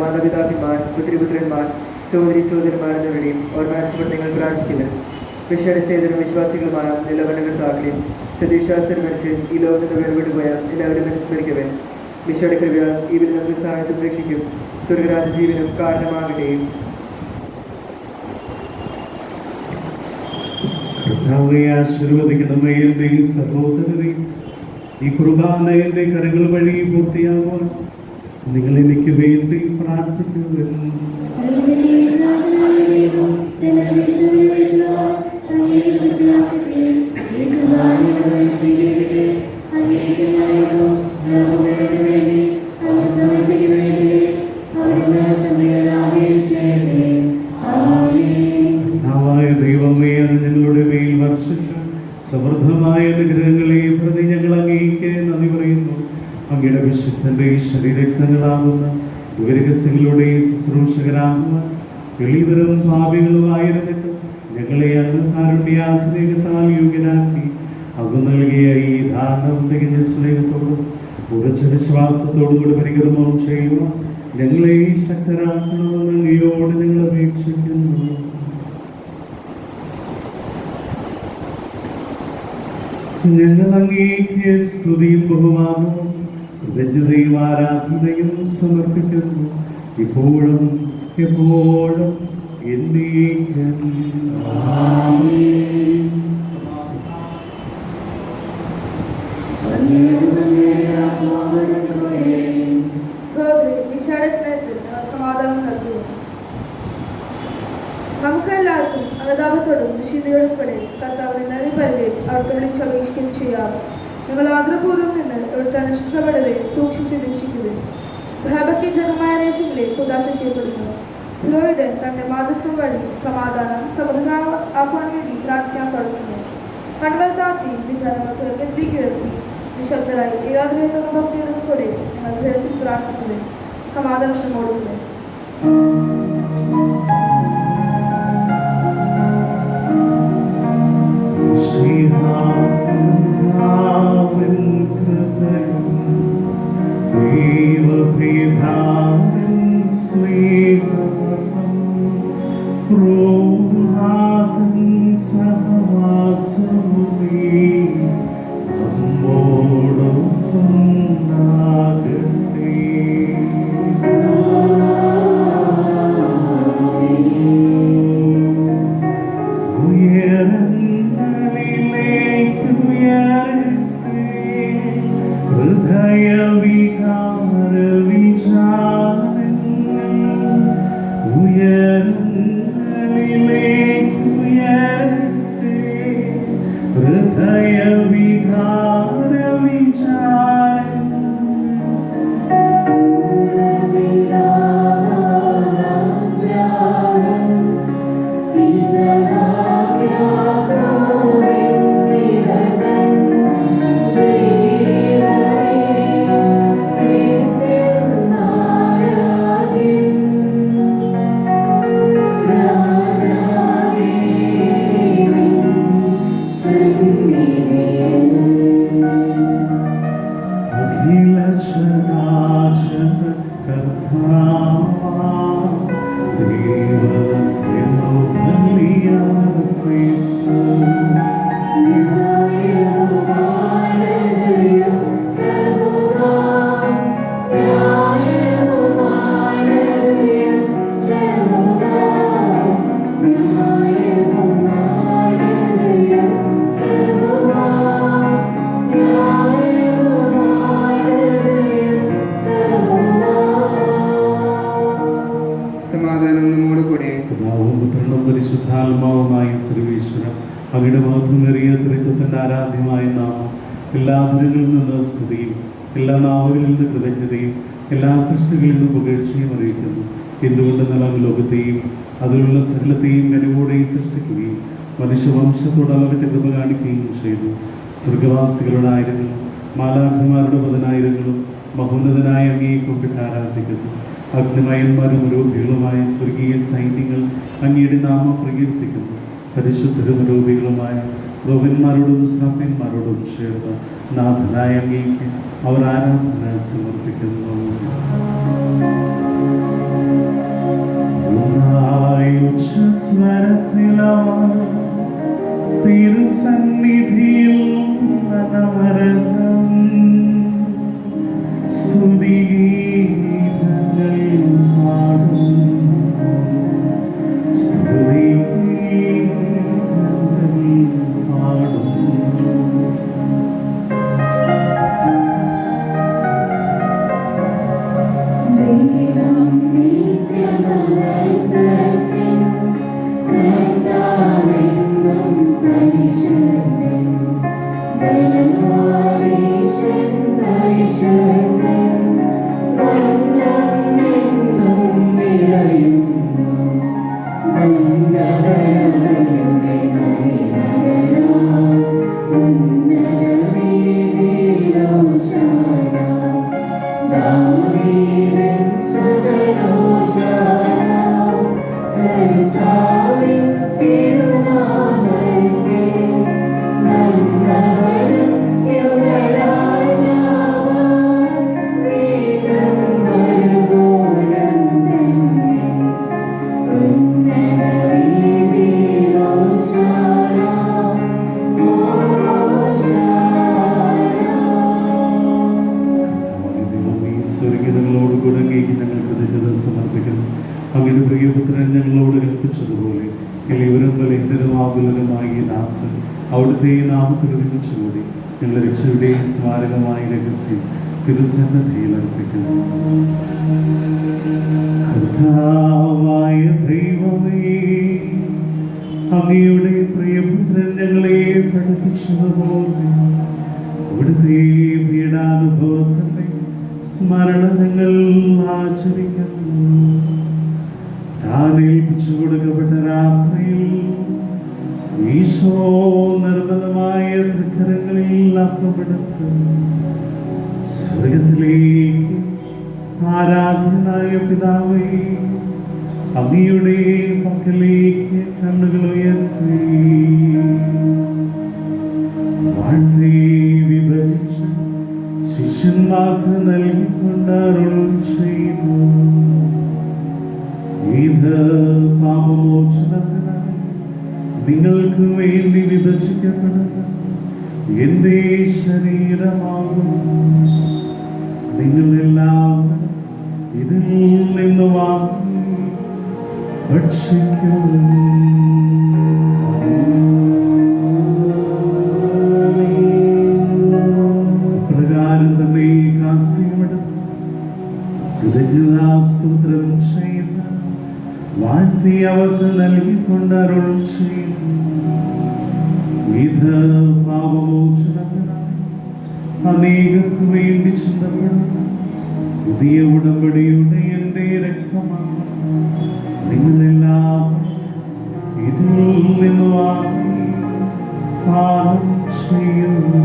മാതാപിതാക്കന്മാർ, പുത്രിപുത്രന്മാർ, സഹോദരി സഹോദരന്മാർ എന്നിവരുടെയും ഓർമ്മ നിങ്ങൾ പ്രാർത്ഥിക്കുന്നത് വിശ്വാസേതരും വിശ്വാസികളുമായ എല്ലാ ഭരണകർത്താക്കളെയും സതീശാസ്ത്രം മരിച്ച് ഈ ലോകത്ത് നിന്ന് വേർപെട്ടുപോയ എല്ലാവരും അനുസ്മരിക്കവേ. വിശ്വയുടെ കൃപയാൽ ഇവർ നമുക്ക് സഹായത്തിൽ രക്ഷിക്കും സ്വർഗരാജ ജീവനും കാരണമാകട്ടെ. ആശീർവദിക്കണമേ എൻ്റെ സഹോദരരെ. ഈ കുർബാന എൻ്റെ കരങ്ങൾ വഴി പൂർത്തിയാകുവാൻ നിങ്ങൾ എനിക്ക് വേണ്ടി പ്രാർത്ഥിക്കുമെന്ന് ദൈവമേ, അത് ഞങ്ങളുടെ മേൽ വർഷിച്ച സമൃദ്ധമായ അനുഗ്രഹങ്ങളെ പ്രതി ഞങ്ങൾ അങ്ങേക്ക് നന്ദി പറയുന്നു. അങ്ങയുടെ വിശുദ്ധന്റെ ശരീരക്തങ്ങളാകുന്ന ദുരരഹസ്യങ്ങളുടെ ശുശ്രൂഷകരാകുന്ന എളിയവരും ഭാവികളുമായിരുന്നിട്ട് ഞങ്ങളെ അങ്ങ് കാരുണ്യാത്മകത്താൽ യോഗ്യനാക്കി അങ്ങ് നൽകിയ ഈ ദാനം തികഞ്ഞ സ്നേഹത്തോടും ഉറച്ച വിശ്വാസത്തോടും കൂടി പരികർമ്മം ചെയ്യുക ഞങ്ങളെ ശക്തരാക്കണമെന്ന് അങ്ങയോട് ഞങ്ങൾ അപേക്ഷിക്കുന്നു. ഞങ്ങൾ അങ്ങേക്ക് സ്തുതിയും ബഹുമാനവും കൃതജ്ഞതയും ആരാധനയും സമർപ്പിക്കുന്നു ഇപ്പോഴും എപ്പോഴും എന്നേക്കും. അനുതാപത്തോടും നിശ്ചിതയോടും കൂടെ കർത്താവിനെ നന്ദി പറയുകയും അവിടുത്തെ വിളിച്ചപേക്ഷിക്കുകയും ചെയ്യാറ്. നിങ്ങൾ ആഗ്രഹപൂർവ്വം നിന്ന് ഇവിടുത്തെ അനിഷ്ടപ്പെടവെ സൂക്ഷിച്ച് വീക്ഷിക്കുകയും ഭയഭക്തിജനമായ രഹസ്യങ്ങളെ കുദാശ ചെയ്യപ്പെടുന്നു. പുരോഹിതൻ തന്റെ മാതൃത്വം വഴി സമാധാനം സമൃദ്ധമാക്കുവാൻ വേണ്ടി പ്രാർത്ഥിക്കാൻ തുടങ്ങുന്നു. കണ്ണുകൾ താത്തി വിചാരങ്ങൾ ചെറുക്കത്തിലേക്ക് ഉയർത്തി നിശബ്ദരായി ഏകാഗ്രഹത്തോടും ഭക്തിയോടും കൂടെ നിങ്ങൾ ഹൃദയത്തിൽ പ്രാർത്ഥിക്കുകയും സമാധാനത്തിനോടുകൂടെ പരിശുദ്ധാത്മാവുമായി സർവീശ്വരം അങ്ങയുടെ മഹത്വമേറിയ ത്രിത്വത്തിന്റെ ആരാധ്യമായ നാമം എല്ലാ അതിരുകളിൽ നിന്ന് സ്തുതിയും എല്ലാ നാവുകളിൽ നിന്ന് കൃതജ്ഞതയും എല്ലാ സൃഷ്ടികളിൽ നിന്നും പുകഴ്ചയും അറിയിക്കുന്നു. എന്തുകൊണ്ടെന്നാൽ ലോകത്തെയും അതിലുള്ള സകലത്തെയും കനിവോടെയും സൃഷ്ടിക്കുകയും മനുഷ്യവംശത്തോട് അവരുടെ കൃപ കാണിക്കുകയും ചെയ്തു. സ്വർഗവാസികളുടെ ആയിരങ്ങളും മാലാഖമാരുടെ പതിനായിരങ്ങളും മഹോന്നതനായ അങ്ങയെ കൊണ്ടിട്ട് ആരാധിക്കുന്നു. അഗ്നിമയന്മാരും രൂപികളുമായ സ്വർഗീയ സൈന്യങ്ങൾ അങ്ങയുടെ നാമം പ്രകീർത്തിക്കുന്നു. പരിശുദ്ധരും രൂപികളുമായ റോഹന്മാരോടും ശ്രാപ്യന്മാരോടും ചേർന്ന് നാഥനായ അങ്ങേക്ക് അവർ ആരാധന സമർപ്പിക്കുന്നു. തിരുസന്നിധിയിൽ അനവരതം സ്തുതിഗീതങ്ങൾ പാടും, സ്തുതിഗീതങ്ങൾ പാടും. അങ്ങനെ പ്രിയപുത്രൻ ഞങ്ങളോട് കൽപ്പിച്ചതുപോലെ എളിയവരും ബലഹീനരുമാകുലരുമായ ഈ ദാസൻ അവിടുത്തെ ഈ നാമത്തിൽ ഒരുമിച്ചുകൂടി ഞങ്ങളുടെ രക്ഷയുടെ സ്മാരകമായ രഹസ്യം തിരുസന്നിധിയിൽ അർപ്പിക്കുന്നു. കർത്താവായ ദൈവമേ, അങ്ങയുടെ പ്രിയപുത്രൻ ഞങ്ങളെ പഠിപ്പിച്ചതുപോലെ അവിടുത്തെ പീഡാനുഭവത്തിന്റെ സ്മരണ ഞങ്ങൾ ആചരിക്കുന്നു. താൻ ഏൽപ്പിച്ചു കൊടുക്കപ്പെട്ട രാത്രിയിൽ ഈശോ നിർമ്മലമായ തൃക്കരങ്ങളിൽ അപ്പമെടുത്ത് സ്വർഗത്തിലേക്ക് ആരാധനായ പിതാവേ അങ്ങയുടെ പക്കലേക്ക് കണ്ണുകൾ ഉയർത്തി വാഴ്ത്തി വിഭജിച്ച് ശിഷ്യന്മാർക്ക് നൽകിക്കൊണ്ട് അരുൾ ചെയ്തു. ഇത് പാപമോചനത്തിനായി നിങ്ങൾക്ക് വേണ്ടി വിഭജിക്കപ്പെടുന്ന എന്റെ ശരീരമാകും. നിങ്ങളെല്ലാവരും ഇതിൽ നിന്ന് വാങ്ങി ഭക്ഷിക്കും. പ്രകാരം തന്നെ കാസ്യമെടുത്ത് കൃതജ്ഞതാസ്തോത്രം ചെയ്യുന്ന വാഴ്ത്തി അവർക്ക് നൽകിക്കൊണ്ട് അരുൾ ചെയ്തു. ഇത് പാപമോചനത്തിനായി അനേകർക്ക് വേണ്ടി ചിന്തപ്പെടുന്ന പുതിയ ഉടമ്പടിയുടെ എന്റെ രക്തമാണ്. നിങ്ങളെല്ലാവരും ഇതിൽ നിന്ന് വാങ്ങി പാനം ചെയ്യുന്നു.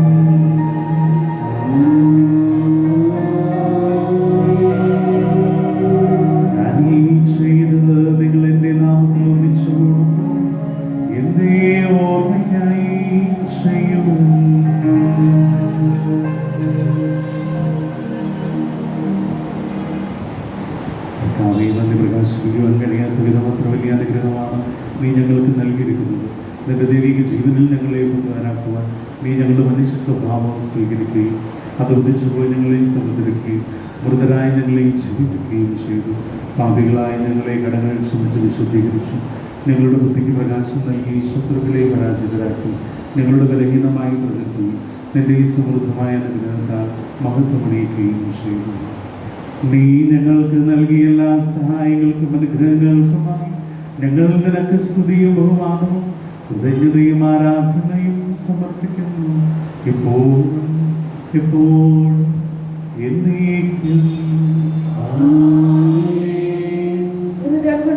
പ്രകാശിപ്പിക്കുവാൻ കഴിയാത്ത വിധം അത്ര വലിയ അനുഗ്രഹമാണ് നീ ഞങ്ങൾക്ക് നൽകിയിരിക്കുന്നത്. നിന്റെ ദൈവിക ജീവനിൽ ഞങ്ങളെ കൊണ്ടുവരാക്കുവാൻ നീ ഞങ്ങളുടെ മനുഷ്യ സ്വഭാവം സ്വീകരിക്കുകയും അത് ഉദിച്ചുപോയി ഞങ്ങളെ സമുദ്രിക്കുകയും മൃതരായ ഞങ്ങളെ ജീവിപ്പിക്കുകയും ചെയ്തു. പാപികളായ ഞങ്ങളെ കടങ്ങൾ ക്ഷമിച്ച് വിശുദ്ധീകരിച്ചു. ഞങ്ങളുടെ ബുദ്ധിക്ക് പ്രകാശം നൽകി ശത്രുക്കളെ പരാജിതരാക്കി ഞങ്ങളുടെ ബലഹീനമായി പ്രകൃതി നിന്റെ ഈ സമൃദ്ധമായ അനുഗ്രഹത്താൽ മഹത്വമണിയിക്കുകയും ചെയ്തു. നീ ഞങ്ങൾക്ക് നൽകിയ എല്ലാ സഹായങ്ങൾക്കും അനുഗ്രഹങ്ങൾക്കുമായി ഞങ്ങൾ നിനക്ക് സ്തുതിയും ബഹുമാനവും കൃതജ്ഞതയും ആരാധനയും സമർപ്പിക്കുന്നു. എപ്പോഴും എന്നേക്കും.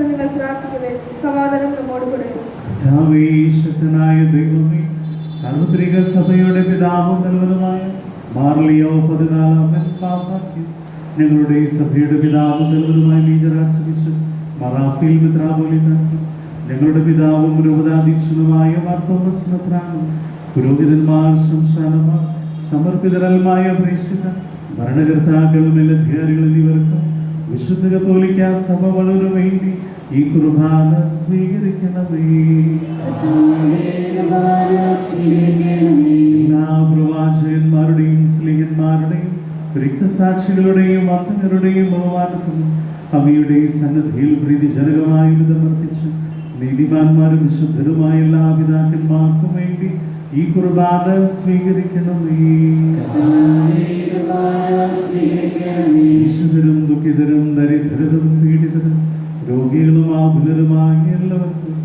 നിങ്ങൾ പ്രാർത്ഥിക്കണേ. സമാധാനം നമ്മോട് കൂടെ. കർത്താവേ, ശക്തനായ ദൈവമേ, സാർവത്രിക സഭയുടെ പിതാവും നൽവനുമായ മാർലിയോ 14 പാപ്പാക്കി ഞങ്ങളുടെ സഭയുടെ പിതാവും നൽവനുമായ മേജറാർച്ച് മറാഫേൽ മെത്രാപ്പോലീത്താക്കി ഞങ്ങളുടെ പിതാവും രൂപതാധീക്ഷനുമായ മാർത്തോമസ് മെത്രാനും പുരോഹിതന്മാർ, സംസ്ഥാനമാർ, സമർപ്പിതരൽമായ പ്രേക്ഷിതർ, ഭരണകർത്താക്കൾ, മേലധികാരികൾ എന്നിവർക്ക് വിശുദ്ധ കത്തോലിക്ക സഭ വളരു വേണ്ടി ഈ കുർബാന സ്വീകരിക്കണമേ. എല്ലാ പ്രവാചകന്മാരുടെയും സ്ലീഹന്മാരുടെയും രക്തസാക്ഷികളുടെയും അന്തകരുടെയും ബഹുമാനത്തിനും അങ്ങയുടെ സന്നദ്ധിയിൽ പ്രീതിജനകമായ വിധമർപ്പിച്ച് നീതിമാന്മാരും വിശുദ്ധരുമായ എല്ലാ പിതാക്കന്മാർക്കും വേണ്ടി ഈ കുർബാന സ്വീകരിക്കണമേ. വിശുദ്ധരും ദുഃഖിതരും ദരിദ്രരും പീഡിതരും രോഗികളും ആകുലരുമായ എല്ലാവർക്കും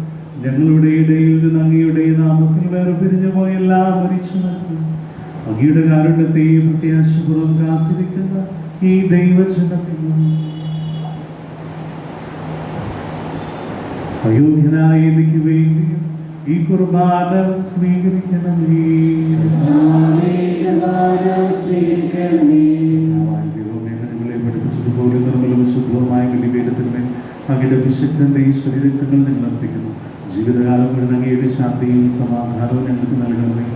ഞങ്ങളുടെ ഇടയിൽ നിന്ന് അങ്ങയുടെ നാമത്തിൽ വേർപിരിഞ്ഞു പോയ എല്ലാ മരിച്ചവർക്കും അങ്ങയുടെ കാരുണ്യത്തെ പ്രത്യാശപൂർവ്വം കാത്തിരിക്കുന്ന ഈ ദൈവജനത്തിനും അയോഗ്യനായ എനിക്ക് വേണ്ടിയും ഈ കുർബാന സ്വീകരിക്കണമേ. നിങ്ങളെ പഠിപ്പിച്ചതുപോലെ നിർമ്മലവും ശുദ്ധവുമായ ബലിപീഠത്തിന്മേൽ അങ്ങയുടെ വിശുദ്ധന്റെ ഈ ശരീരങ്ങൾ നിങ്ങൾ അർപ്പിക്കുന്നു. ജീവിതകാലം മുഴുവൻ അങ്ങയുടെ ശാന്തിയും സമാധാനവും ഞങ്ങൾക്ക് നൽകണമേ.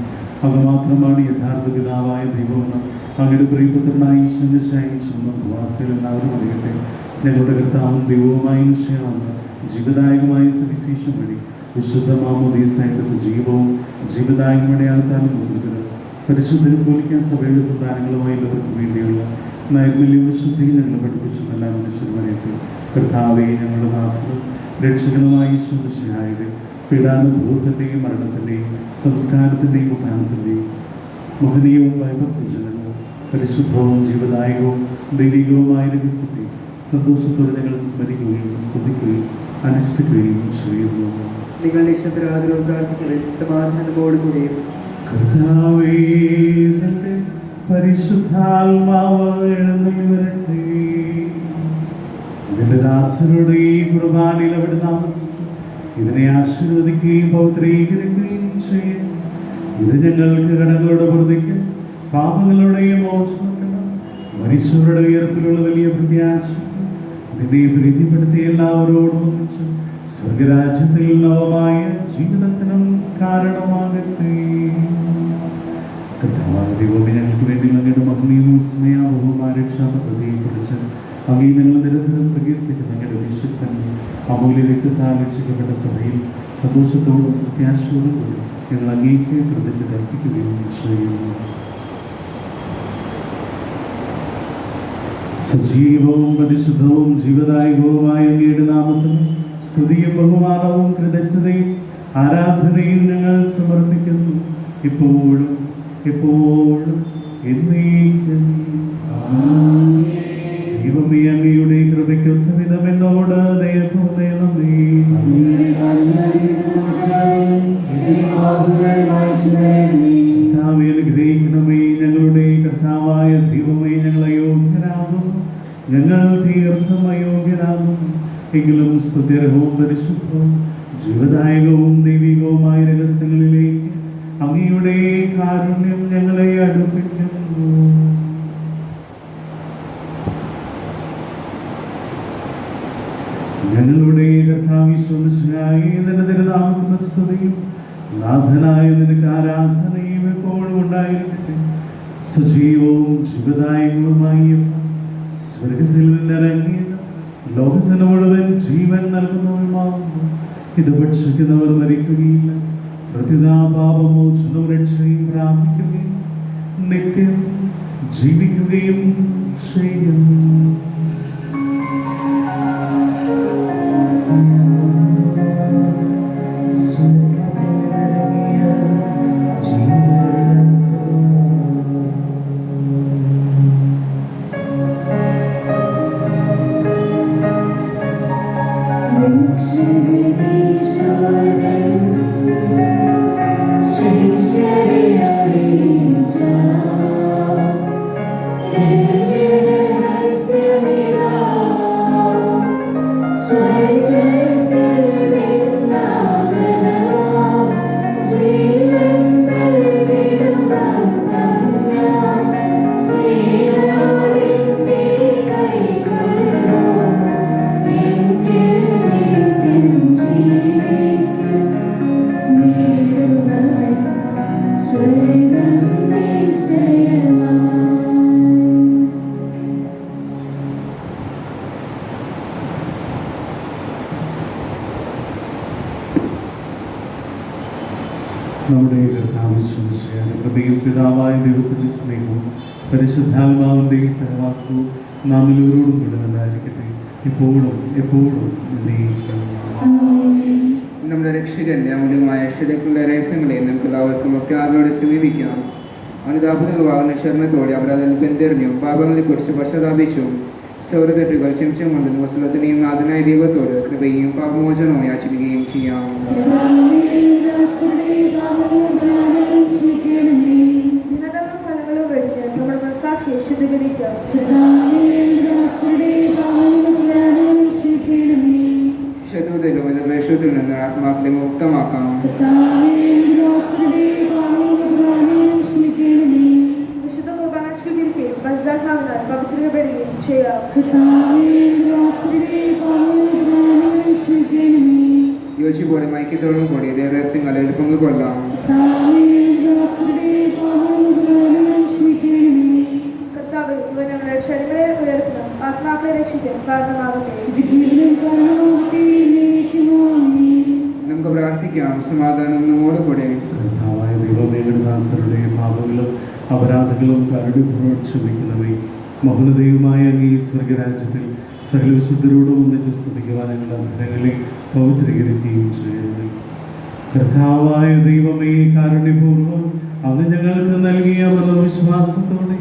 അത് മാത്രമാണ് യഥാർത്ഥ പിതാവായ ദൈവമെന്ന് അങ്ങയുടെ പ്രിയപുത്രനായ ഈശ്വരശായിച്ചുന്ന പ്രവാസികൾ എല്ലാവരും അറിയട്ടെ. ഞങ്ങളുടെ കർത്താവും ദൈവവുമായ ഈശോയാണെന്ന് ജീവദായകമായ സുവിശേഷം വഴി വിശുദ്ധ മാമോദീസായിട്ട് സജീവവും ജീവദായകമായ ആൾക്കാരും മുദ്രത്തിന് പരിശുദ്ധ പോലിക്കാൻ സഭയുടെ സന്താനങ്ങളുമായി എല്ലാവർക്കും വേണ്ടിയുള്ള നൈർമല്യവും വിശുദ്ധിയും ഞങ്ങൾ പഠിപ്പിച്ചു എല്ലാ മനുഷ്യന്മാരെയൊക്കെ കർത്താവെ ഞങ്ങളുടെ നാഥനും രക്ഷകനുമായ ഈശ്വരശായുടെ പീഡാനുഭവത്തിൻ്റെയും മരണത്തിൻ്റെയും സംസ്കാരത്തിൻ്റെയും ഉത്ഥാനത്തിൻ്റെയും മഹനീയവും വൈഭവജനകവും പരിശുദ്ധവും ജീവദായകവും ദൈവികവുമായ രഹസ്യത്തെ സന്തോഷത്തോടെ ഞങ്ങൾ സ്മരിക്കുകയും സ്തുതിക്കുകയും അനുഷ്ഠിക്കുകയും ചെയ്യുന്നു. നിങ്ങളുടെ ഇഷ്ടപ്രകാരവും പ്രാർത്ഥിക്കുവാൻ സമാധാനത്തോടു കൂടിയും കർത്താവേ, നിന്റെ പരിശുദ്ധാത്മാവ് എഴുന്നള്ളി വരട്ടെ. നിന്റെ ദാസരുടെ ഈ കുർബാനയിൽ അവിടെ താമസിച്ചു ഇതിനെ ആശീർവദിക്കുകയും പൗത്രീകരിക്കുകയും ചെയ്യും. ഇത് ഞങ്ങൾക്ക് കടങ്ങളുടെ പ്രതിക്ക് പാപങ്ങളുടെയും മോചനത്തിന് മരിച്ചവരുടെ ഉയർപ്പിലുള്ള വലിയ പ്രത്യാശ ഇതിനെ പ്രീതിപ്പെടുത്തി എല്ലാവരോടും ഒന്നിച്ച് സ്വർഗരാജ്യത്തിൽ നവമായ ജീവിതത്തിനും കാരണമാകട്ടെ. കർത്താവായ ദൈവമേ, ഞങ്ങൾക്ക് വേണ്ടി അങ്ങയുടെ മഹനീയവും സ്നേഹവും രക്ഷാപദ്ധതിയെക്കുറിച്ച് അങ്ങേ ഞങ്ങൾ നിരന്തരം പ്രകീർത്തിക്കുന്ന അങ്ങയുടെ വിശുദ്ധൻ അമൂല്യ രക്തത്താൽ രക്ഷിക്കപ്പെട്ട സഭയിൽ സന്തോഷത്തോടും പ്രത്യാശയോടും കൂടി ഞങ്ങൾ അങ്ങേക്ക് കൃതജ്ഞത അർപ്പിക്കുകയും ചെയ്യുന്നു. സജീവവും പരിശുദ്ധവും ജീവദായകവുമായ അങ്ങയുടെ നാമത്തിൽ സ്തുതിയും ബഹുമാനവും കൃതജ്ഞതയും ആരാധനയും ഞങ്ങൾ സമർപ്പിക്കുന്നു, ഇപ്പോഴും എപ്പോഴും എന്നേക്കും. ദൈവമേ, അങ്ങയുടെ കൃപയ്ക്കൊത്ത വിധം എന്നോട് ദയ തോന്നണമേ. കർത്താവേ, അനുഗ്രഹിക്കണമേ. ഞങ്ങളുടെ കർത്താവായ ദൈവമേ, ഞങ്ങൾ അയോഗ്യരാകും, ഞങ്ങൾ തീർത്ഥം അയോഗ്യരാകും. എങ്കിലും സ്തുത്യർഹവും പരിശുദ്ധവും ജീവദായകവും ദൈവികവുമായ രഹസ്യങ്ങളിലേക്ക് അങ്ങയുടെ കാരുണ്യം ഞങ്ങളെ അടുപ്പിക്കുന്നു. ഞങ്ങളുടെ കർത്താവിശ്വസിനായി നിന്റെ തിരുനാമത്തിന് സ്തുതിയും നാഥനായ നിനക്ക് ആരാധനയും എപ്പോഴും ഉണ്ടായിരിക്കട്ടെ. സജീവവും ജീവദായകവുമായി സ്വർഗത്തിൽ നിന്നിറങ്ങിയത് ലോകത്തിന് മുഴുവൻ ജീവൻ നൽകുന്നവരുമാകുന്നു. ഇത് ഭക്ഷിക്കുന്നവർ മരിക്കുകയില്ല, പ്രതിതാപാപമോചനവും രക്ഷയും പ്രാപിക്കുകയും നിത്യം ജീവിക്കുകയും ചെയ്യും. നമ്മുടെ കർത്താവിശ്വസിയായ കൃപയും പിതാവായ ദൈവത്തിന്റെ സ്നേഹവും പരിശുദ്ധാത്മാവിന്റെ സഹവാസവും നാം എല്ലാവരോടും കൂടെ ഉണ്ടായിരിക്കട്ടെ, ഇപ്പോഴും എപ്പോഴും എന്നേക്കും. നമ്മുടെ രക്ഷകന്റെ അമൂല്യമായ ശരീരത്തിലുള്ള രഹസ്യങ്ങളെ നമുക്ക് എല്ലാവർക്കും ഭക്തിയോടെ സമീപിക്കാം. അനുതാപത്തിലുള്ള ശരണത്തോടെ അവർ അതിൽ പിന്തിരിഞ്ഞും പാപങ്ങളെക്കുറിച്ച് പശ്ചാത്താപിച്ചും സൗരതെറ്റുകൾ ശംശം കൊണ്ട് വസ്തുത്തിനെയും നാഥനായ ദൈവത്തോട് കൃപയും പാപമോചനവും യാചിക്കുകയും ചെയ്യാം. ഫലങ്ങളും വെടിഞ്ഞ് നമ്മുടെ മനസാക്ഷിയെ ശുദ്ധീകരിക്കാം. ശത്രുതയിലും എതിർവേഷത്തിൽ നിന്ന് ആത്മാക്കളെ മുക്തമാക്കാം. വിശുദ്ധ കുർബാന സ്വീകരിക്കുകയും പരിശുദ്ധാത്മാവിനാൽ പവിത്രീകരിക്കുകയും ചെയ്യാം. യോജിപ്പോടെ ഐക്യത്തോടും കൂടി ദേവരഹസ്യങ്ങളിൽ പങ്കുകൊള്ളാം. കർത്താവേ, ഇവ ഞങ്ങളുടെ ശരീരങ്ങളെ ഉയർത്തണം, ആത്മാക്കളെ രക്ഷിക്കാൻ കാരണമാകട്ടെ. നമുക്ക് പ്രാർത്ഥിക്കാം. സമാധാനം നമ്മോടുകൂടെ. കർത്താവായ ദൈവമേ, ദാസരുടെ പാപങ്ങളും അപരാധങ്ങളും കരുണയോടെ ക്ഷമിക്കണമേ. മഹോന്നതയുമായ അങ്ങേ സ്വർഗരാജ്യത്തിൽ സകല വിശുദ്ധരോടും ഒന്നിച്ച് സ്തുതിക്കുവാൻ ഞങ്ങളുടെ അന്ധരങ്ങളെ പവിത്രീകരിക്കുകയും ചെയ്യണമേ. കർത്താവായ ദൈവമേ, കാരുണ്യപൂർവ്വം അങ്ങ് ഞങ്ങൾക്ക് നൽകിയ മനോവിശ്വാസത്തോടെ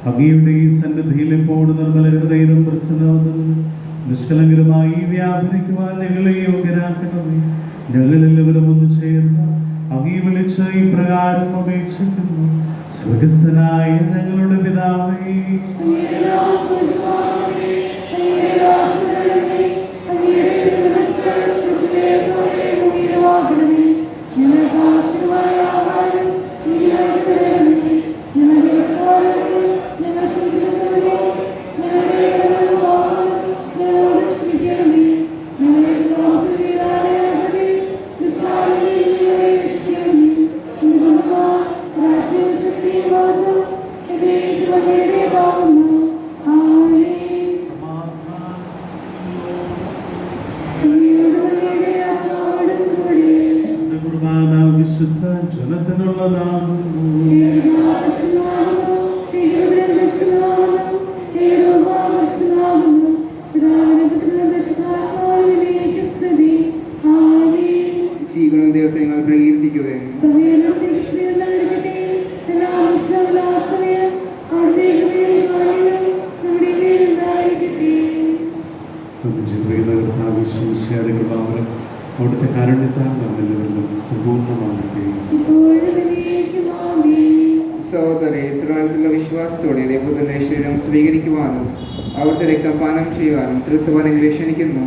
അങ്ങയുടെ ഈ സന്നിധിയിൽ എപ്പോഴും നിർമ്മല ഹൃദയവും പ്രസന്നവും നിഷ്കളങ്കരമായി വ്യാപരിക്കുവാൻ ഞങ്ങളെ യോഗ്യരാക്കണമേ. ഞങ്ങളെല്ലാവരും ഒന്ന് ചേർന്ന് അങ്ങേ വിളിച്ച് ഇപ്രകാരം അപേക്ഷിക്കുന്നു. സ്വർഗസ്ഥനായ ഞങ്ങളുടെ പിതാവേ, കുർബാന വിശുദ്ധ ജനത്തിനുള്ളതാകുന്നു. ജീവനും ദൈവത്തെ നിങ്ങൾ പ്രകീർത്തിക്കുകയും അവിടുത്തെ കാരുണ്യത്താൽ നമ്മെല്ലാവരിലും സമ്പൂർണ്ണമാകട്ടെ. സഹോദരരെ, സർവ്വത്തിലുള്ള വിശ്വാസത്തോടെ ദൈവത്തിന്റെ ശരീരം സ്വീകരിക്കുവാനും അവിടുത്തെ രക്തം പാനം ചെയ്യുവാനും തിരുസഭ നിങ്ങളെ ക്ഷണിക്കുന്നു.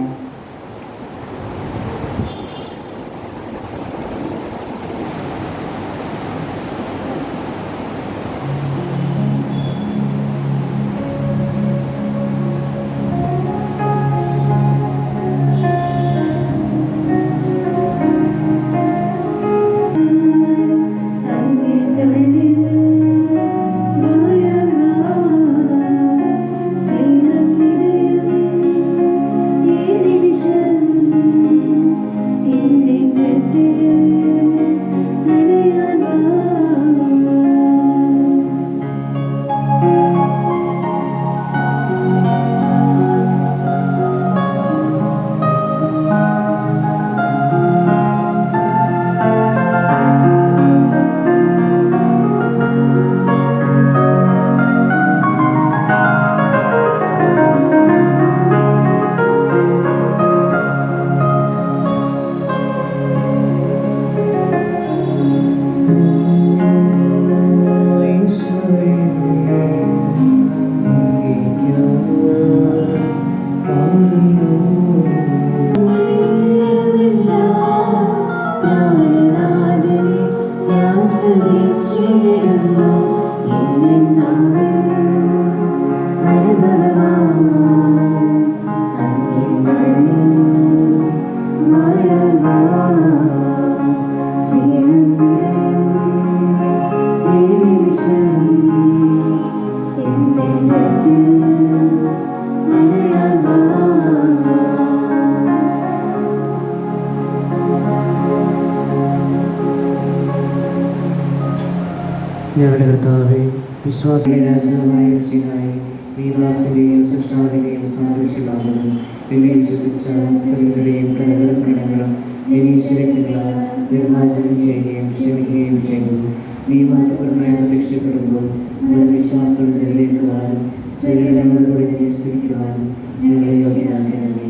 ഞങ്ങളുടെ കർത്താവേ, വിശ്വാസിയുടെ രാജാവായ യേശുവിനായി നീദാസിന്റെയും സൃഷ്ടാവിന്റെയും സാദൃശ്യമാകുന്നു. നിന്നെ വിശ്വസിച്ച സകലരുടെയും കടകളും കടങ്ങളും നിരീശ്വരങ്ങളാൽ നിർമ്മാർജ്ജനം ചെയ്യുകയും ക്ഷമിക്കുകയും ചെയ്യുന്നു. നീ മഹത്വപരമായി പ്രത്യക്ഷപ്പെടുമ്പോൾ ഞങ്ങളുടെ വിശ്വാസം നിലനിൽക്കുവാനും ശരീരങ്ങളോട് നിന്നെ സ്തുതിക്കുവാനും ഞങ്ങളെ യോഗ്യരാക്കണമേ.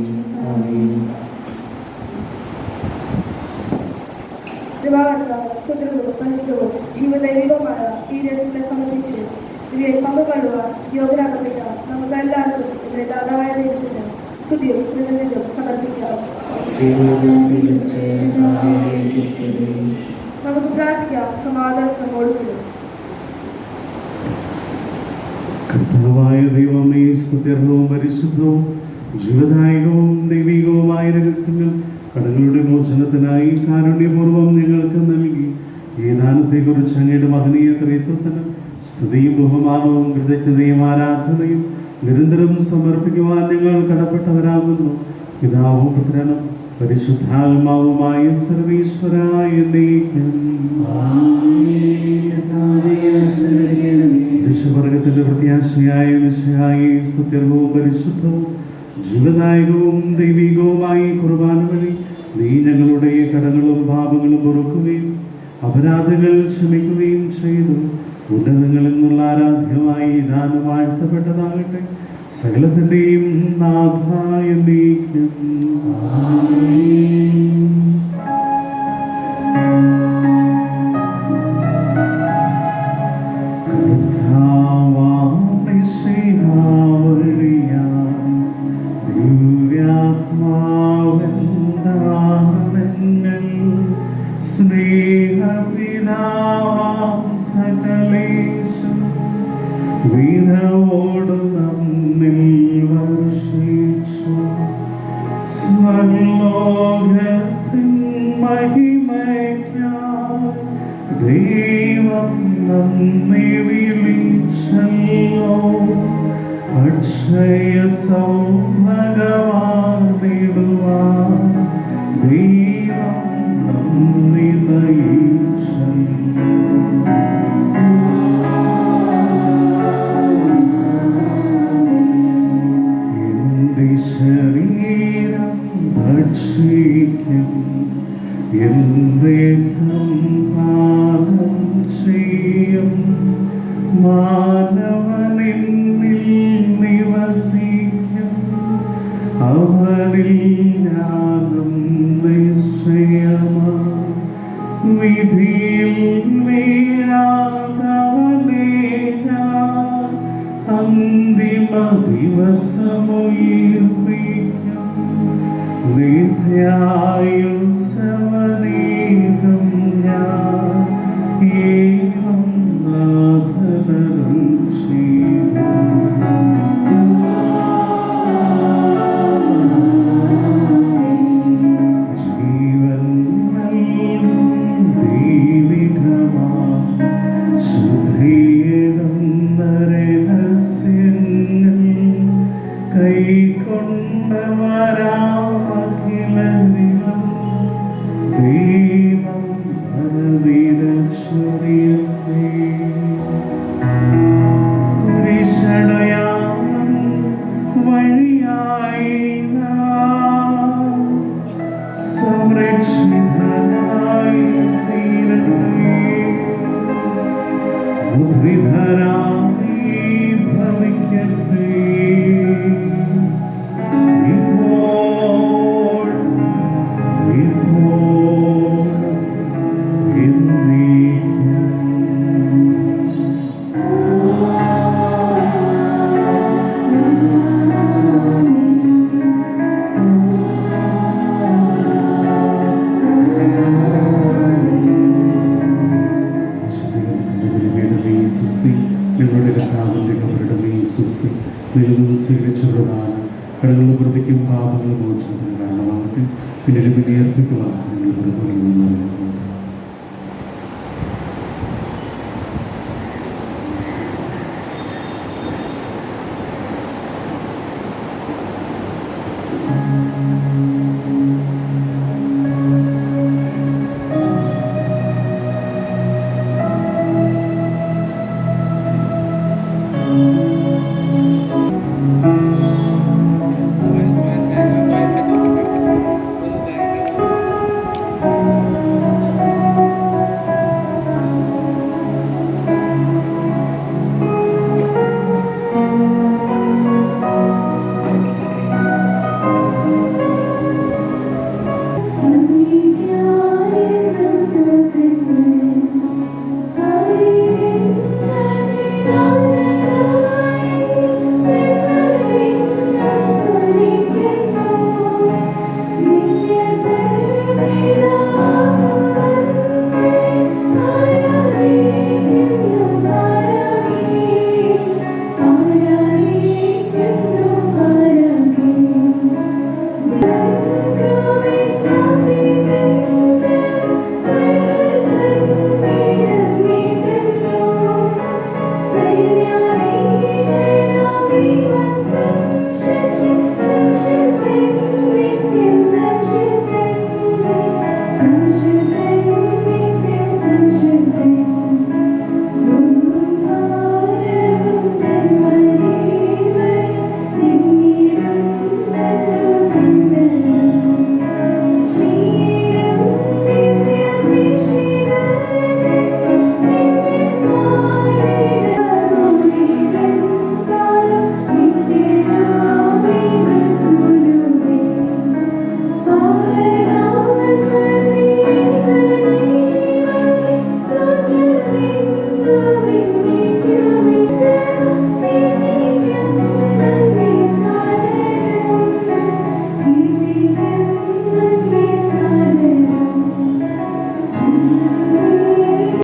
ആമേൻ. പരിശുദ്ധവും ജീവദൈവികവുമായ ഈ രസത്തെ സമർപ്പിച്ച് ഇവയെ പങ്കുകൊള്ളുവാൻ യോഗ്യരാക്കപ്പെട്ട നമുക്ക് എല്ലാവർക്കും ഇവിടെ ദാതാവായ ദൈവത്തിന് സ്തുതിയും കൃതജ്ഞതയും സമർപ്പിക്കാം. നമുക്ക് പ്രാർത്ഥിക്കാം. സമാധാനം നമ്മോടുകൂടി. കർത്താവായ ദൈവമേ, സ്തുത്യർഹവും പരിശുദ്ധവും ജീവദായകവും ദൈവികവുമായ രഹസ്യങ്ങൾ കടങ്ങളുടെ മോചനത്തിനായി കാരുണ്യപൂർവ്വം ഞങ്ങൾക്ക് നൽകി. ഈ ദാനത്തെക്കുറിച്ച് അങ്ങയുടെ മഹനീയ ത്രിത്വത്തിന് സ്തുതിയും ബഹുമാനവും കൃതജ്ഞതയും ആരാധനയും നിരന്തരം സമർപ്പിക്കുവാൻ ഞങ്ങൾ കടപ്പെട്ടവരാകുന്നു. പിതാവും പുത്രനും പരിശുദ്ധാത്മാവുമായ സർവീശ്വരായ ഋഷിവർഗത്തിന്റെ പ്രത്യാശയായ മിശിഹായെ സ്തുത്യർഹവും പരിശുദ്ധവും ജീവദായകവും ദൈവികവുമായ കുർബാന വഴി നീ ഞങ്ങളുടെ കടങ്ങളും പാപങ്ങളും പൊറുക്കുകയും അപരാധങ്ങൾ ക്ഷമിക്കുകയും ചെയ്തു. ഉന്നതങ്ങളിൽ നിന്നുള്ള ആരാധ്യമായി ദാനം വാഴ്ത്തപ്പെട്ടതാകട്ടെ. സകലത്തിന്റെയും നാഥായ നീക്കം. സ്നേഹപിതാവാം സകലേശം വീണവോട് നമ്മിൽ വർഷിച്ചു. സ്വർലോകത്തിൻ മഹിമയ്ക്കായി ദൈവം നമ്മെ വിളിച്ചല്ലോ. അക്ഷയ സൗഭഗവാനിടുവാൻ ദൈവം നമ്മെ നയിച്ചല്ലോ. എന്റെ ശരീരം ഭക്ഷിക്കും, എന്റെ പാനം ചെയ്യും. മാനവനെന്നിൽ നിവസിക്കും, അവനിൽ ഞാനും നിശ്ചയമാ. വിധിയിൽ വീഴാതവനെ ഞാൻ അന്തിമ ദിവസമുയർപ്പിക്കും. നിത്യായുസ്സവനേകം ഞാൻ ഏവം നാഥനരുൾ ചെയ്തു. ജീവൻ നൽകും ദൈവികമാ ശുദ്ധിയിടുന്ന രഹസ്യങ്ങൾ കൈക്കൊണ്ടവരാമഖിലനിലും ദൈവം അനുദിനച്ചൊരിയട്ടെ. കുരിശടയാളം വഴിയായി നാം സംരക്ഷിതരായി തീരട്ടെ. മുദ്രിതരായി ഭവിക്കട്ടെ. ഇപ്പോൾ എന്നേക്കും. ഞങ്ങളുടെ കർത്താവിന്റെ കബറിടമേ സുസ്തി. നിലവിൽ സ്വീകരിച്ചുള്ളതാണ് കടകളും പ്രതിക്കും പാപങ്ങളും മോചനത്തിന് കാരണമാകട്ടെ. പിന്നീട് ബലിയർപ്പിക്കുവാൻ ഞങ്ങൾ